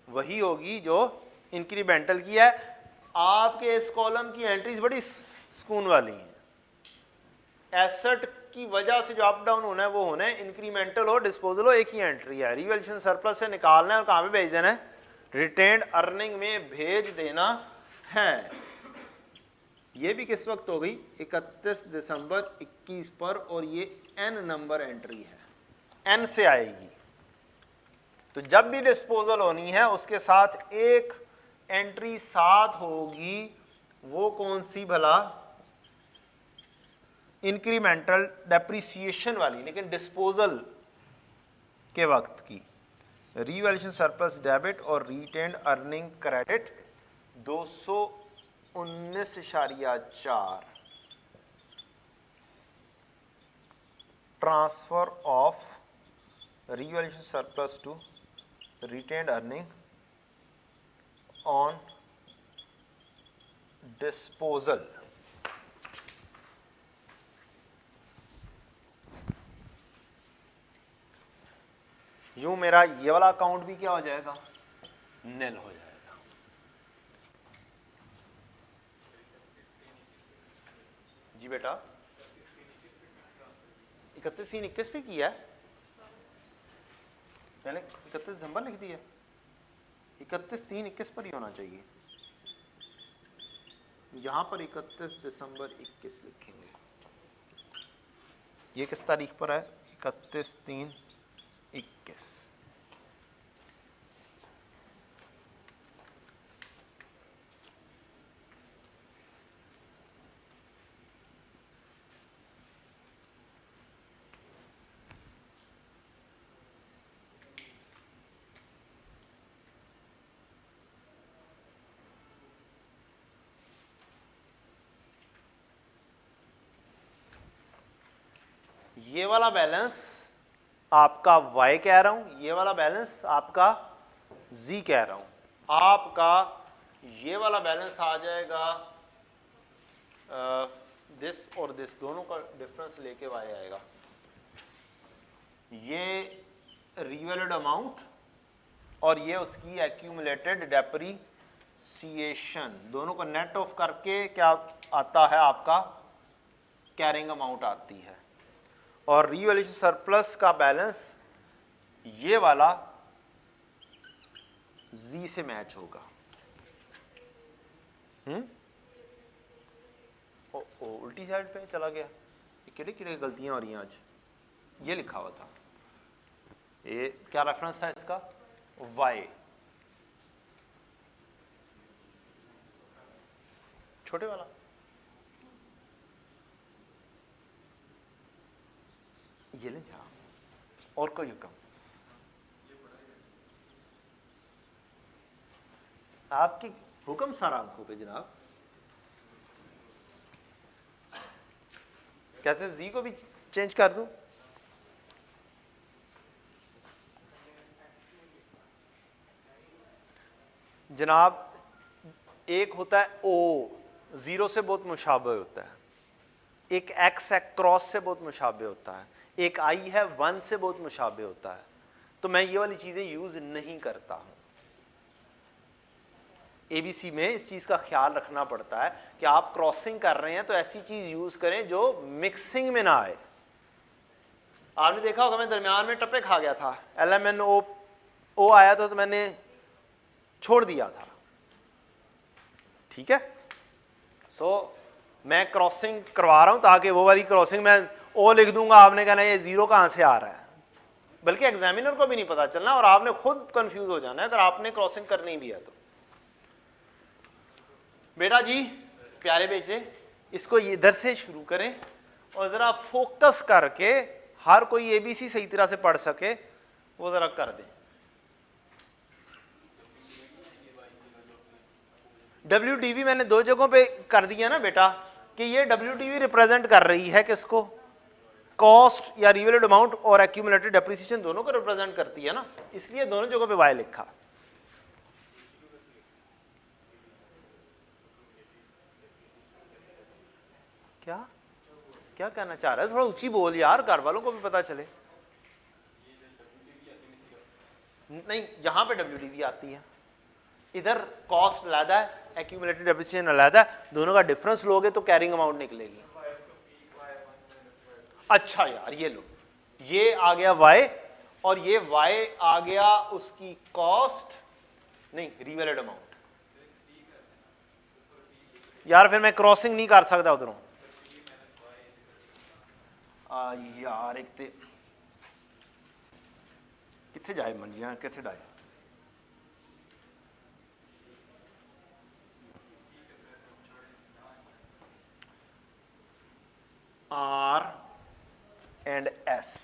वही होगी जो इंक्रीमेंटल की है। आपके इस कॉलम की एंट्रीज बड़ी सुकून वाली हैं। एसेट की वजह से जो अप डाउन होना है वो होना है, इंक्रीमेंटल हो डिस्पोजल हो, एक ही एंट्री है। रिवैल्यूएशन सरप्लस से निकालना है और कहां पे भेज देना है? रिटेन्ड अर्निंग में भेज देना है। ये भी किस वक्त हो गई? 31 दिसंबर 21 पर, और ये N नंबर एंट्री है, N से आएगी। तो जब भी डिस्पोजल होनी है उसके साथ एक एंट्री साथ होगी। वो कौन सी भला? इंक्रीमेंटल डेप्रिसिएशन वाली, लेकिन डिस्पोजल के वक्त की। रिवैल्यूएशन सरप्लस डेबिट और retained earning credit 219.4। Transfer of revaluation surplus to retained earning on disposal. यूं मेरा ये वाला अकाउंट भी क्या हो जाएगा? नील हो जाएगा। जी बेटा, 31/3/21 पे किया है मैंने, 31 दिसंबर लिख दिया। 31/3/21 पर ही होना चाहिए। यहां पर 31 दिसंबर 21 लिखेंगे। ये किस तारीख पर है? 31/3/21। ये वाला बैलेंस आपका y कह रहा हूं, ये वाला बैलेंस आपका z कह रहा हूं। आपका ये वाला बैलेंस आ जाएगा दिस और दिस दोनों का डिफरेंस लेके y आएगा। ये रिवैल्यूड अमाउंट और ये उसकी एक्यूमुलेटेड डेप्रिसिएशन, दोनों को नेट ऑफ करके क्या आता है आपका कैरिंग अमाउंट आती है। और रिवैल्यूएशन सरप्लस का बैलेंस ये वाला जी से मैच होगा। उल्टी साइड पे चला गया, किड़े गलतियां हो रही हैं आज। ये लिखा हुआ था, ये क्या रेफरेंस था इसका, y, छोटे वाला। ये ले जा, और कोई हुक्म आपकी हुक्म सारा आंखों पे जनाब। कहते जी को भी चेंज कर दूं? जनाब एक होता है ओ, जीरो से बहुत मुशाबे होता है, एक एक्स है क्रॉस से बहुत मुशाबे होता है, एक आई है वन से बहुत मुशाबे होता है। तो मैं ये वाली चीजें यूज नहीं करता हूं। एबीसी में इस चीज का ख्याल रखना पड़ता है कि आप क्रॉसिंग कर रहे हैं तो ऐसी चीज यूज करें जो मिक्सिंग में ना आए। आपने देखा होगा मैं दरमियान में टप्पे खा गया था, LMNO ओ आया था तो मैंने छोड़ दिया था, ठीक है। मैं क्रॉसिंग करवा रहा हूं ताकि वो वाली क्रॉसिंग मैं ओ लिख दूंगा, आपने कहना ये जीरो कहां से आ रहा है, बल्कि एग्जामिनर को भी नहीं पता चलना और आपने खुद कंफ्यूज हो जाना है अगर आपने क्रॉसिंग करनी भी है तो। बेटा जी प्यारे बेटे, इसको इधर से शुरू करें और जरा फोकस करके हर कोई एबीसी सही तरह से पढ़ सके वो जरा कर दें। WDV मैंने दो जगहों पे कर दिया ना बेटा कि ये WDV रिप्रेजेंट कर रही है किसको, कॉस्ट या रिवैल्यूड अमाउंट और एक्यूमुलेटेड डेप्रिसिएशन दोनों को रिप्रेजेंट करती है ना, इसलिए दोनों जगहों पे वाई लिखा। क्या क्या कहना चाह रहा है, थोड़ा ऊंची बोल यार, घर वालों को भी पता चले। नहीं, यहां पे WDV आती है, इधर कॉस्ट अलग है, एक्यूमुलेटेड डेप्रिसिएशन अलग है, दोनों का डिफरेंस लोगे तो कैरिंग अमाउंट निकलेगी। अच्छा यार ये लो, ये आ गया y और ये y आ गया उसकी कॉस्ट, नहीं रिवैल्यूड अमाउंट। यार फिर मैं क्रॉसिंग नहीं कर सकता उधरों यार, एक ते किथे जाए मंजियां किथे जाए। R and S,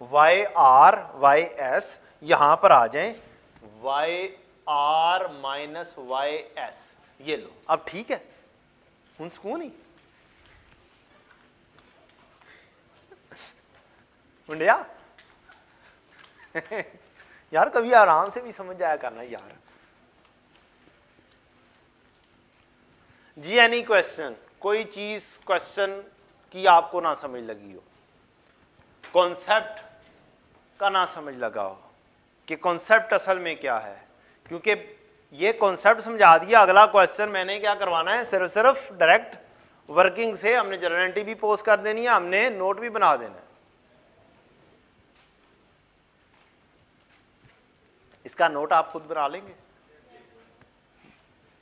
YR YS, यहां पर आ जाएं YR माइनस YS, ये लो अब ठीक है, हूं सुकून ही मुंडिया यार कभी आराम से भी समझ जाया करना यार जी। एनी क्वेश्चन, कोई चीज क्वेश्चन की आपको ना समझ लगी हो, कॉन्सेप्ट का ना समझ लगा हो कि कॉन्सेप्ट असल में क्या है, क्योंकि ये कॉन्सेप्ट समझा दिया, अगला क्वेश्चन मैंने क्या करवाना है, सिर्फ डायरेक्ट वर्किंग से हमने जर्नल एंट्री भी पोस्ट कर देनी है, हमने नोट भी बना देना है। इसका नोट आप खुद बना लेंगे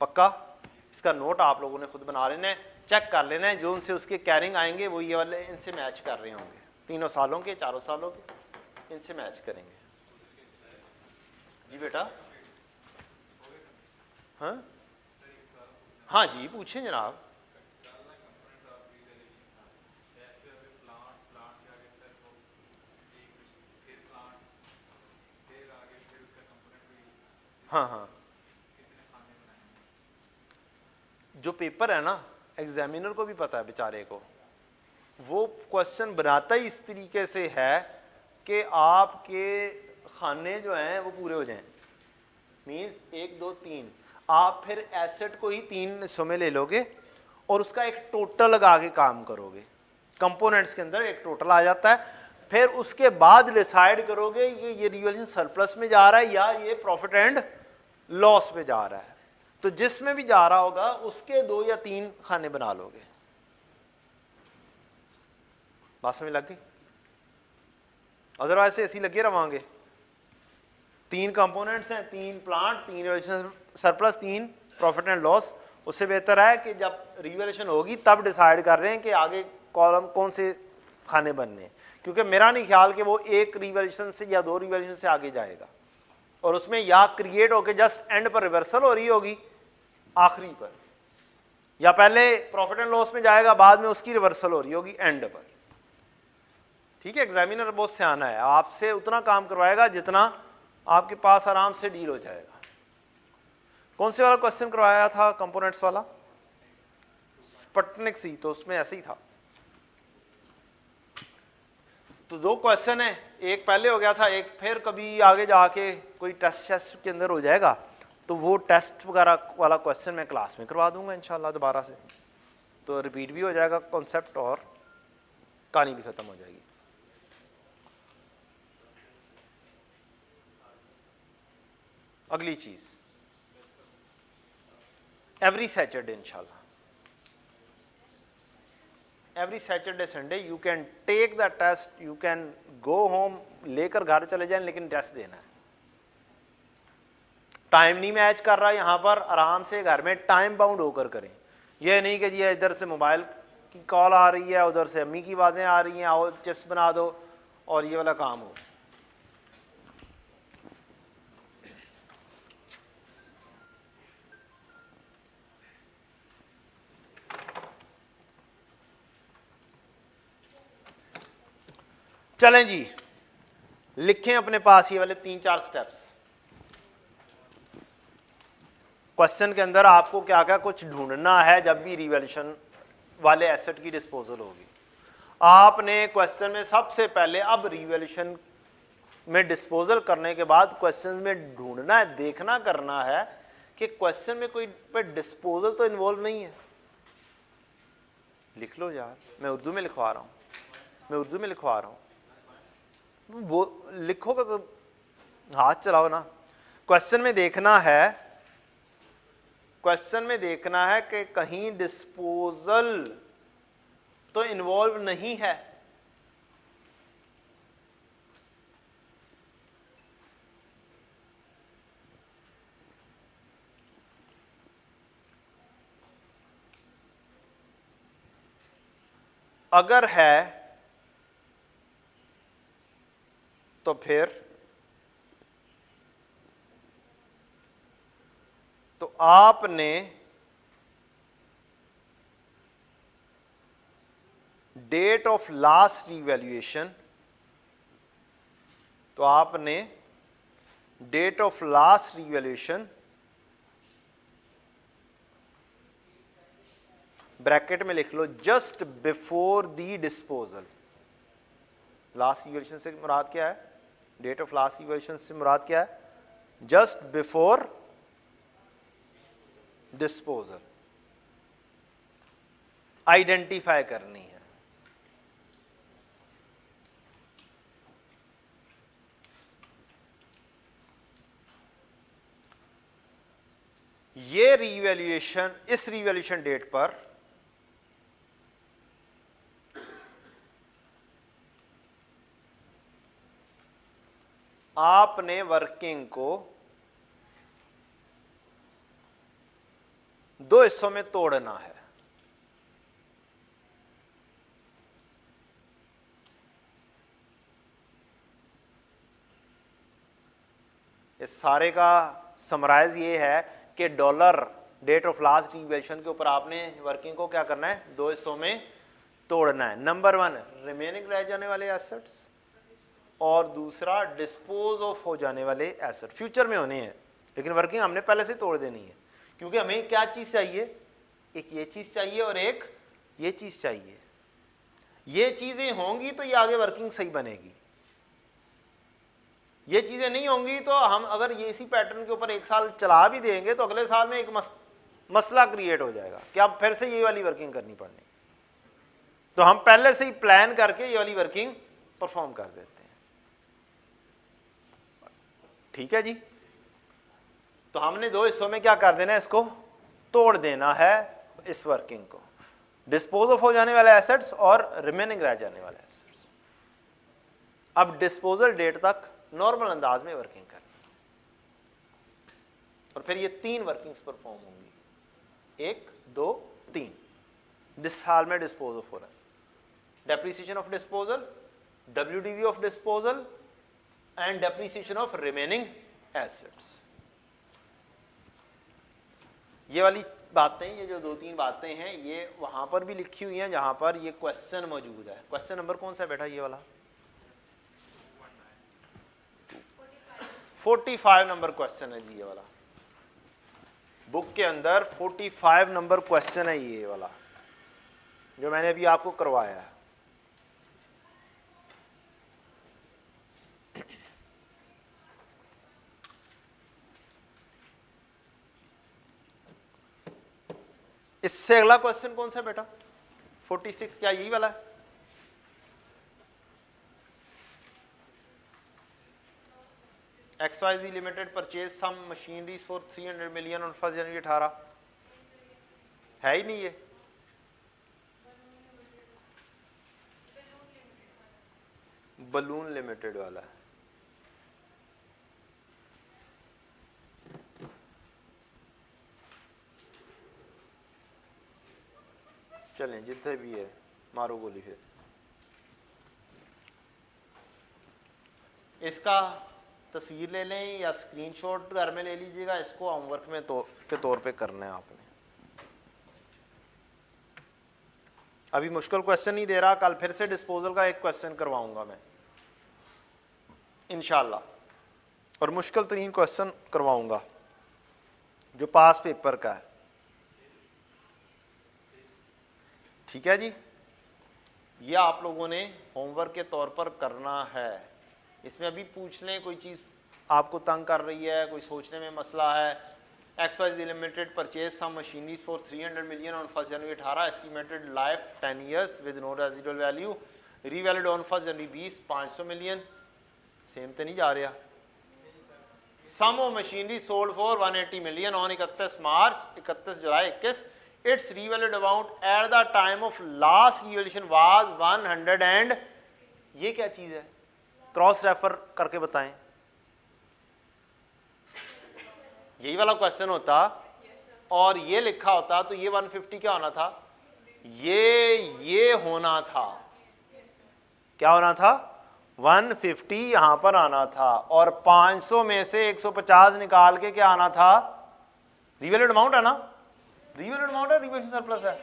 पक्का, इसका नोट आप लोगों ने खुद बना लेना है, चेक कर लेना है, जो उनसे उसके कैरिंग आएंगे वो ये वाले इनसे मैच कर रहे होंगे, 3 सालों के 4 सालों के, इनसे मैच करेंगे जी बेटा। हाँ हाँ जी पूछें जनाब। हाँ हाँ, जो पेपर है ना एग्जामिनर को भी पता है बेचारे को, वो क्वेश्चन बनाता ही इस तरीके से है कि आपके खाने जो हैं वो पूरे हो जाएं, मीन्स 1 2 3, आप फिर एसेट को ही 3 हिस्सों में ले लोगे और उसका एक टोटल लगा के काम करोगे। कंपोनेंट्स के अंदर एक टोटल आ जाता है, फिर उसके बाद डिसाइड करोगे ये रिवैल्यूएशन सरप्लस में जा रहा है या ये प्रॉफिट एंड लॉस में जा रहा है। तो जिसमें भी जा रहा होगा उसके 2 या 3 खाने बना लोगे। बात समझ लग गई? अदरवाइज से ऐसी लगे रवांगे, 3 कंपोनेंट्स हैं, 3 plant, 3 revaluation surplus, 3 profit and loss. उससे बेहतर है कि जब रिवैल्यूएशन होगी तब डिसाइड कर रहे हैं कि आगे कॉलम कौन से खाने बनने हैं, क्योंकि मेरा नहीं ख्याल कि वो 1 रिवैल्यूएशन से या 2 रिवैल्यूएशन से आगे जाएगा और उसमें या क्रिएट होकर जस्ट एंड पर रिवर्सल हो रही होगी आखिरी पर, या पहले प्रॉफिट एंड लॉस में जाएगा बाद में उसकी रिवर्सल हो रही होगी एंड पर। ठीक है, एग्जामिनर बहुत सियाना है, आपसे उतना काम करवाएगा जितना आपके पास आराम से डील हो जाएगा। कौन से वाला क्वेश्चन करवाया था? कंपोनेंट्स वाला, स्पटनिक सी, तो उसमें ऐसे ही था। तो 2 क्वेश्चन है, एक पहले हो गया था, एक फिर कभी आगे जाके कोई टेस्ट के अंदर हो जाएगा, तो वो टेस्ट वगैरह वाला क्वेश्चन मैं क्लास में करवा दूंगा इंशाल्लाह दोबारा से, तो रिपीट भी हो जाएगा कॉन्सेप्ट और कहानी भी खत्म हो जाएगी। अगली चीज, एवरी सैटरडे इंशाल्लाह, every Saturday Sunday you can take the test, you can go home, लेकर घर चले जाएं, लेकिन टेस्ट देना है। टाइम नहीं मैच कर रहा यहां पर, आराम से घर में टाइम बाउंड होकर करें। यह नहीं कि जी इधर से मोबाइल की कॉल आ रही है, उधर से अम्मी की आवाजें आ रही हैं, आओ चिप्स बना दो, और ये वाला काम हो। चलें जी, लिखें अपने पास ये वाले 3-4 स्टेप्स। क्वेश्चन के अंदर आपको क्या क्या कुछ ढूंढना है जब भी रिवैल्यूएशन वाले एसेट की डिस्पोजल होगी। आपने क्वेश्चन में सबसे पहले, अब रिवैल्यूएशन में डिस्पोजल करने के बाद क्वेश्चन में ढूंढना है, देखना करना है कि क्वेश्चन में कोई पे डिस्पोजल तो इन्वॉल्व नहीं है। लिख लो यार, मैं उर्दू में लिखवा रहा हूं, वो लिखोगे तो हाथ चलाओ ना। क्वेश्चन में देखना है कि कहीं डिस्पोजल तो इन्वॉल्व नहीं है। अगर है तो फिर तो आपने date of last revaluation, bracket में लिख लो just before the disposal. Last revaluation से मुराद क्या है? डेट ऑफ लास्ट रिवैल्यूएशन से मुराद क्या है? जस्ट बिफोर डिस्पोजल आइडेंटिफाई करनी है। ये रिवैल्यूएशन, इस रिवैल्यूएशन डेट पर आपने वर्किंग को 2 हिस्सों में तोड़ना है। इस सारे का समराइज ये है कि dollar date of last revaluation के ऊपर आपने वर्किंग को क्या करना है? 2 हिस्सों में तोड़ना है। नंबर 1 रिमेनिंग रह जाने वाले एसेट्स, और दूसरा डिस्पोज ऑफ हो जाने वाले एसेट। फ्यूचर में होने हैं, लेकिन वर्किंग हमने पहले से तोड़ देनी है, क्योंकि हमें क्या चीज चाहिए? एक ये चीज चाहिए और एक ये चीज चाहिए। ये चीजें होंगी तो ये आगे वर्किंग सही बनेगी, ये चीजें नहीं होंगी तो हम अगर ये इसी पैटर्न के ऊपर एक साल चला भी देंगे तो अगले साल में एक मसला क्रिएट हो जाएगा कि अब फिर से ये वाली वर्किंग करनी पड़नी। तो हम पहले से ही प्लान करके ये वाली वर्किंग परफॉर्म कर देते हैं। ठीक है जी, तो हमने दो हिस्सों में क्या कर देना है, इसको तोड़ देना है इस वर्किंग को, डिस्पोज ऑफ हो जाने वाले एसेट्स और रिमेनिंग रह जाने वाले एसेट्स। अब डिस्पोजल डेट तक नॉर्मल अंदाज में वर्किंग करनी और फिर ये 3 वर्किंग्स परफॉर्म होंगी, 1 2 3 जिस हाल में डिस्पोज ऑफ हो रहा है, depreciation of disposal, WDV of disposal and depreciation of remaining assets. ये वाली बातें, ये जो 2-3 बातें हैं ये वहां पर भी लिखी हुई हैं जहां पर ये क्वेश्चन मौजूद है। क्वेश्चन नंबर कौन सा है बेटा, ये वाला 45 नंबर क्वेश्चन है जी, ये वाला बुक के अंदर 45 नंबर क्वेश्चन है ये वाला जो मैंने अभी आपको करवाया है। इससे अगला क्वेश्चन कौन सा है बेटा, 46, क्या यही वाला है? XYZ limited purchase some machineries for 300 million on 1 January 18, है ही नहीं ये। बलून लिमिटेड वाला है। चलें जितने भी है मारो गोली फिर। इसका तस्वीर ले लें या स्क्रीनशॉट घर में ले लीजिएगा, इसको होमवर्क में के तौर पे करना है आपने। अभी मुश्किल क्वेश्चन नहीं दे रहा, कल फिर से डिस्पोजल का एक क्वेश्चन करवाऊंगा मैं इंशाल्लाह, और मुश्किल तरीन क्वेश्चन करवाऊंगा जो पास पेपर का है। ठीक है जी, ये आप लोगों ने होमवर्क के तौर पर करना है। इसमें अभी पूछ लें कोई चीज़ आपको तंग कर रही है, कोई सोचने में मसला है। XYZ limited purchase some machineries for 300 million on 1 January 18, estimated life 10 years with no residual value, revalued on 1 January 20 500 million. Same तो नहीं जा रहा। Some of machinery sold for 180 million on 31 March 31 July 21, it's revalued amount at the time of last revaluation was 100 and, ये क्या चीज है, क्रॉस रेफर करके बताएं। यही वाला क्वेश्चन होता और ये लिखा होता तो ये 150 क्या होना था, ये होना था, क्या होना था, 150 यहां पर आना था, और 500 में से 150 निकाल के क्या आना था, रिवैल्यूड अमाउंट है ना, रिवैल्यूड अमाउंट है, रिवैल्यूएशन सरप्लस है,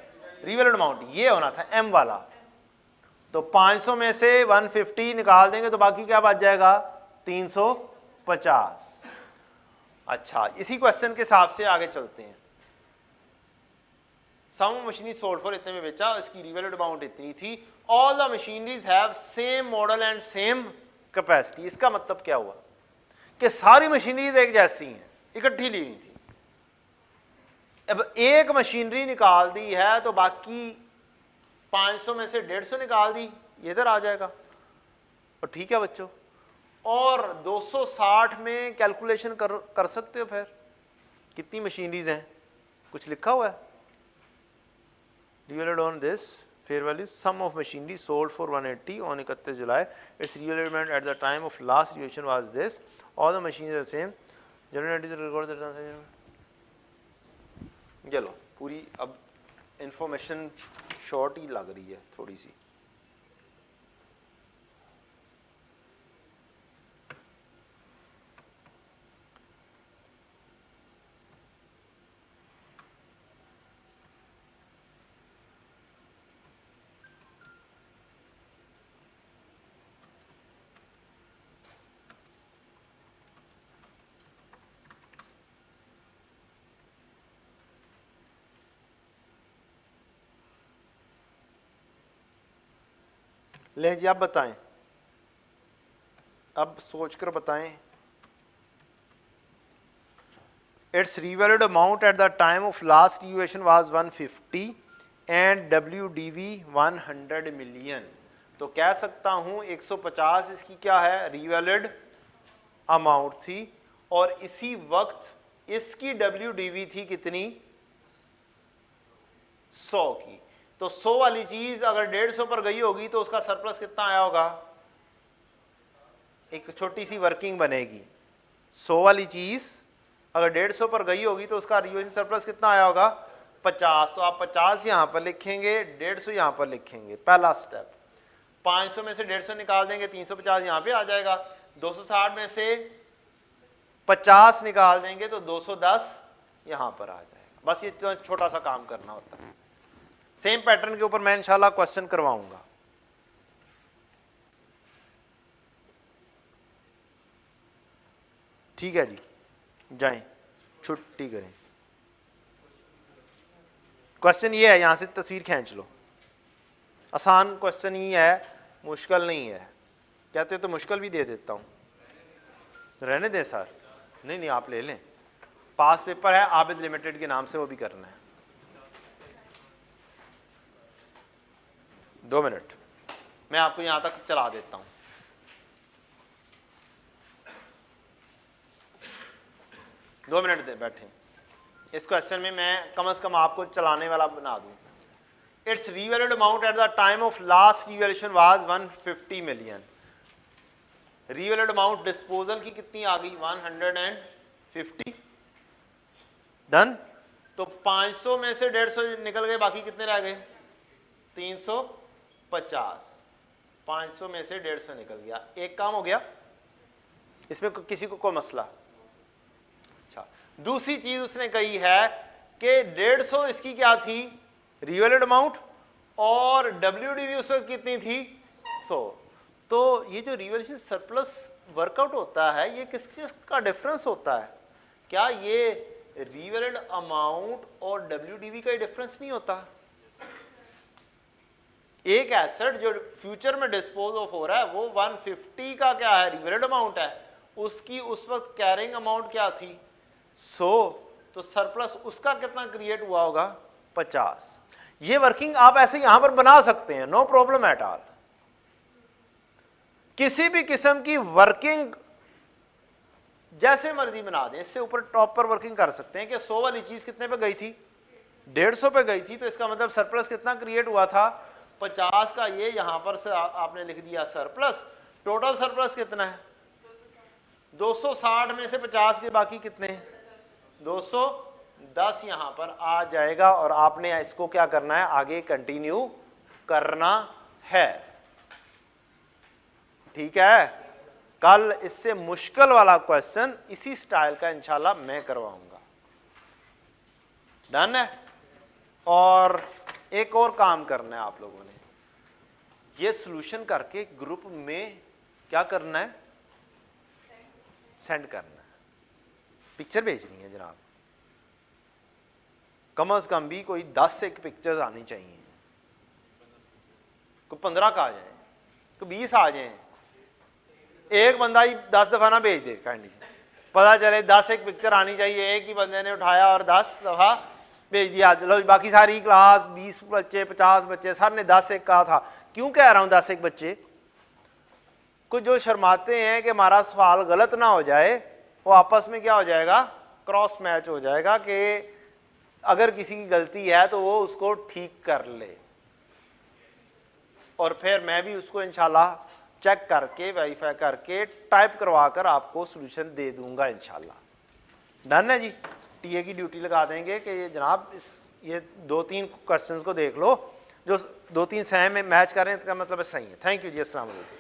रिवैल्यूड अमाउंट ये होना था एम वाला। तो 500 में से 150 निकाल देंगे तो बाकी क्या बच जाएगा, 350। अच्छा, इसी क्वेश्चन के हिसाब से आगे चलते हैं। सम मशीनरी सोल्ड फॉर इतने में बेचा, इसकी रिवैल्यूड अमाउंट इतनी थी, all the machineries have same model and same capacity. इसका मतलब क्या हुआ कि सारी मशीनरीज एक जैसी हैं, इकट्ठी ली हुई थी। अब एक मशीनरी निकाल दी है तो बाकी 500 में से 150 निकाल दी, ये इधर आ जाएगा, और ठीक है बच्चों। और 260 में कैलकुलेशन कर सकते हो फिर कितनी मशीनरीज हैं, कुछ लिखा हुआ है, revalued on this fair value some of machinery sold for 180 on 31 July, it's revaluement at the time of last revaluation was this, all the machineries are same, general record the transaction. चलो पूरी अब इंफॉर्मेशन शॉर्ट ही लग रही है थोड़ी सी। ले जी, आप बताएं, अब सोचकर बताएं। It's revalued amount at the time of last revaluation was 150 and WDV 100 million. तो कह सकता हूं 150 इसकी क्या है, रिवैल्यूड अमाउंट थी, और इसी वक्त इसकी WDV थी कितनी, 100 की। तो 100 वाली चीज अगर 150 पर गई होगी तो उसका सरप्लस कितना आया होगा, एक छोटी सी वर्किंग बनेगी। 100 वाली चीज अगर 150 पर गई होगी तो उसका रिवैल्यूएशन सरप्लस कितना आया होगा, 50। तो आप 50 यहां पर लिखेंगे, 150 यहां पर लिखेंगे, पहला स्टेप। 500 में से 150 निकाल देंगे, 350 यहां पे आ जाएगा। 260 में से 50 निकाल देंगे तो 210 यहां पर आ जाएगा। बस ये छोटा सा काम करना होता है। सेम पैटर्न के ऊपर मैं इंशाल्लाह क्वेश्चन करवाऊंगा। ठीक है जी, जाएं, छुट्टी करें। क्वेश्चन ये है, यहां से तस्वीर खींच लो। आसान क्वेश्चन ही है, मुश्किल नहीं है। कहते तो मुश्किल भी दे देता हूं, रहने दें सर। नहीं नहीं, आप ले लें, पास पेपर है आबिद लिमिटेड के नाम से, वो भी करना है। 2 मिनट मैं आपको यहां तक चला देता हूं। दो मिनट दे बैठे। इस क्वेश्चन में मैं कम से कम आपको चलाने वाला बना दूं। It's revalued amount at the time of last revaluation was 150 million. Revalued amount disposal की कितनी आ गई, 150। डन। तो 500 में से 150 निकल गए, बाकी कितने रह गए, 350। 500 में से 150 निकल गया, एक काम हो गया। इसमें किसी को कोई मसला? अच्छा, दूसरी चीज उसने कही है कि 150 इसकी क्या थी, रिवैल्यूड अमाउंट, और WDV उस वक्त कितनी थी, 100। तो ये जो रिवैल्यूएशन सरप्लस वर्कआउट होता है, ये किस चीज का डिफरेंस होता है? क्या ये रिवैल्यूड अमाउंट और WDV का डिफरेंस नहीं होता? एक एसेट जो फ्यूचर में डिस्पोज ऑफ हो रहा है वो 150 का क्या है, रिवैल्यूड अमाउंट है, उसकी उस वक्त कैरिंग अमाउंट क्या थी, 100। तो सरप्लस उसका कितना क्रिएट हुआ होगा, 50। ये वर्किंग आप ऐसे यहां पर बना सकते हैं, नो प्रॉब्लम एट ऑल। किसी भी किस्म की वर्किंग जैसे मर्जी बना दें, इससे ऊपर टॉप पर वर्किंग कर सकते हैं कि 100 वाली चीज कितने पे गई थी, 150 पे गई थी, तो इसका मतलब सरप्लस कितना क्रिएट हुआ था, 50 का। ये यहां पर से आपने लिख दिया सरप्लस। टोटल सरप्लस कितना है, 260 में से 50 के बाकी कितने, 210 यहां पर आ जाएगा। और आपने इसको क्या करना है, आगे कंटिन्यू करना है। ठीक है, कल इससे मुश्किल वाला क्वेश्चन इसी स्टाइल का इंशाल्लाह मैं करवाऊंगा। डन है। और एक और काम करना है आप लोगों ने, ये सॉल्यूशन करके ग्रुप में क्या करना है, सेंड करना है, पिक्चर भेजनी है जनाब। कम से कम भी कोई 10 एक पिक्चर्स आनी चाहिए, कोई 15 का आ जाए, कोई 20 आ जाए। एक बंदा ही 10 दफा ना भेज दे काइंडली, पता चले 10 एक पिक्चर आनी चाहिए, एक ही बंदे ने उठाया और 10 दफा भेज दिया। चलो बाकी सारी क्लास 20 बच्चे 50 बच्चे, सर ने 10 एक कहा था। क्यों कह रहा हूं 10 एक बच्चे? कुछ जो शर्माते हैं कि हमारा सवाल गलत ना हो जाए, वो आपस में क्या हो जाएगा, क्रॉस मैच हो जाएगा कि अगर किसी की गलती है तो वो उसको ठीक कर ले, और फिर मैं भी उसको इंशाल्लाह चेक करके वेरीफाई करके टाइप करवा कर आपको सॉल्यूशन दे दूंगा इंशाल्लाह। डन है जी। टीए की ड्यूटी लगा देंगे कि ये जनाब ये 2-3 क्वेश्चंस को देख लो, जो 2-3 सेम में मैच करें, इसका मतलब सही है। थैंक यू जी, अस्सलाम वालेकुम।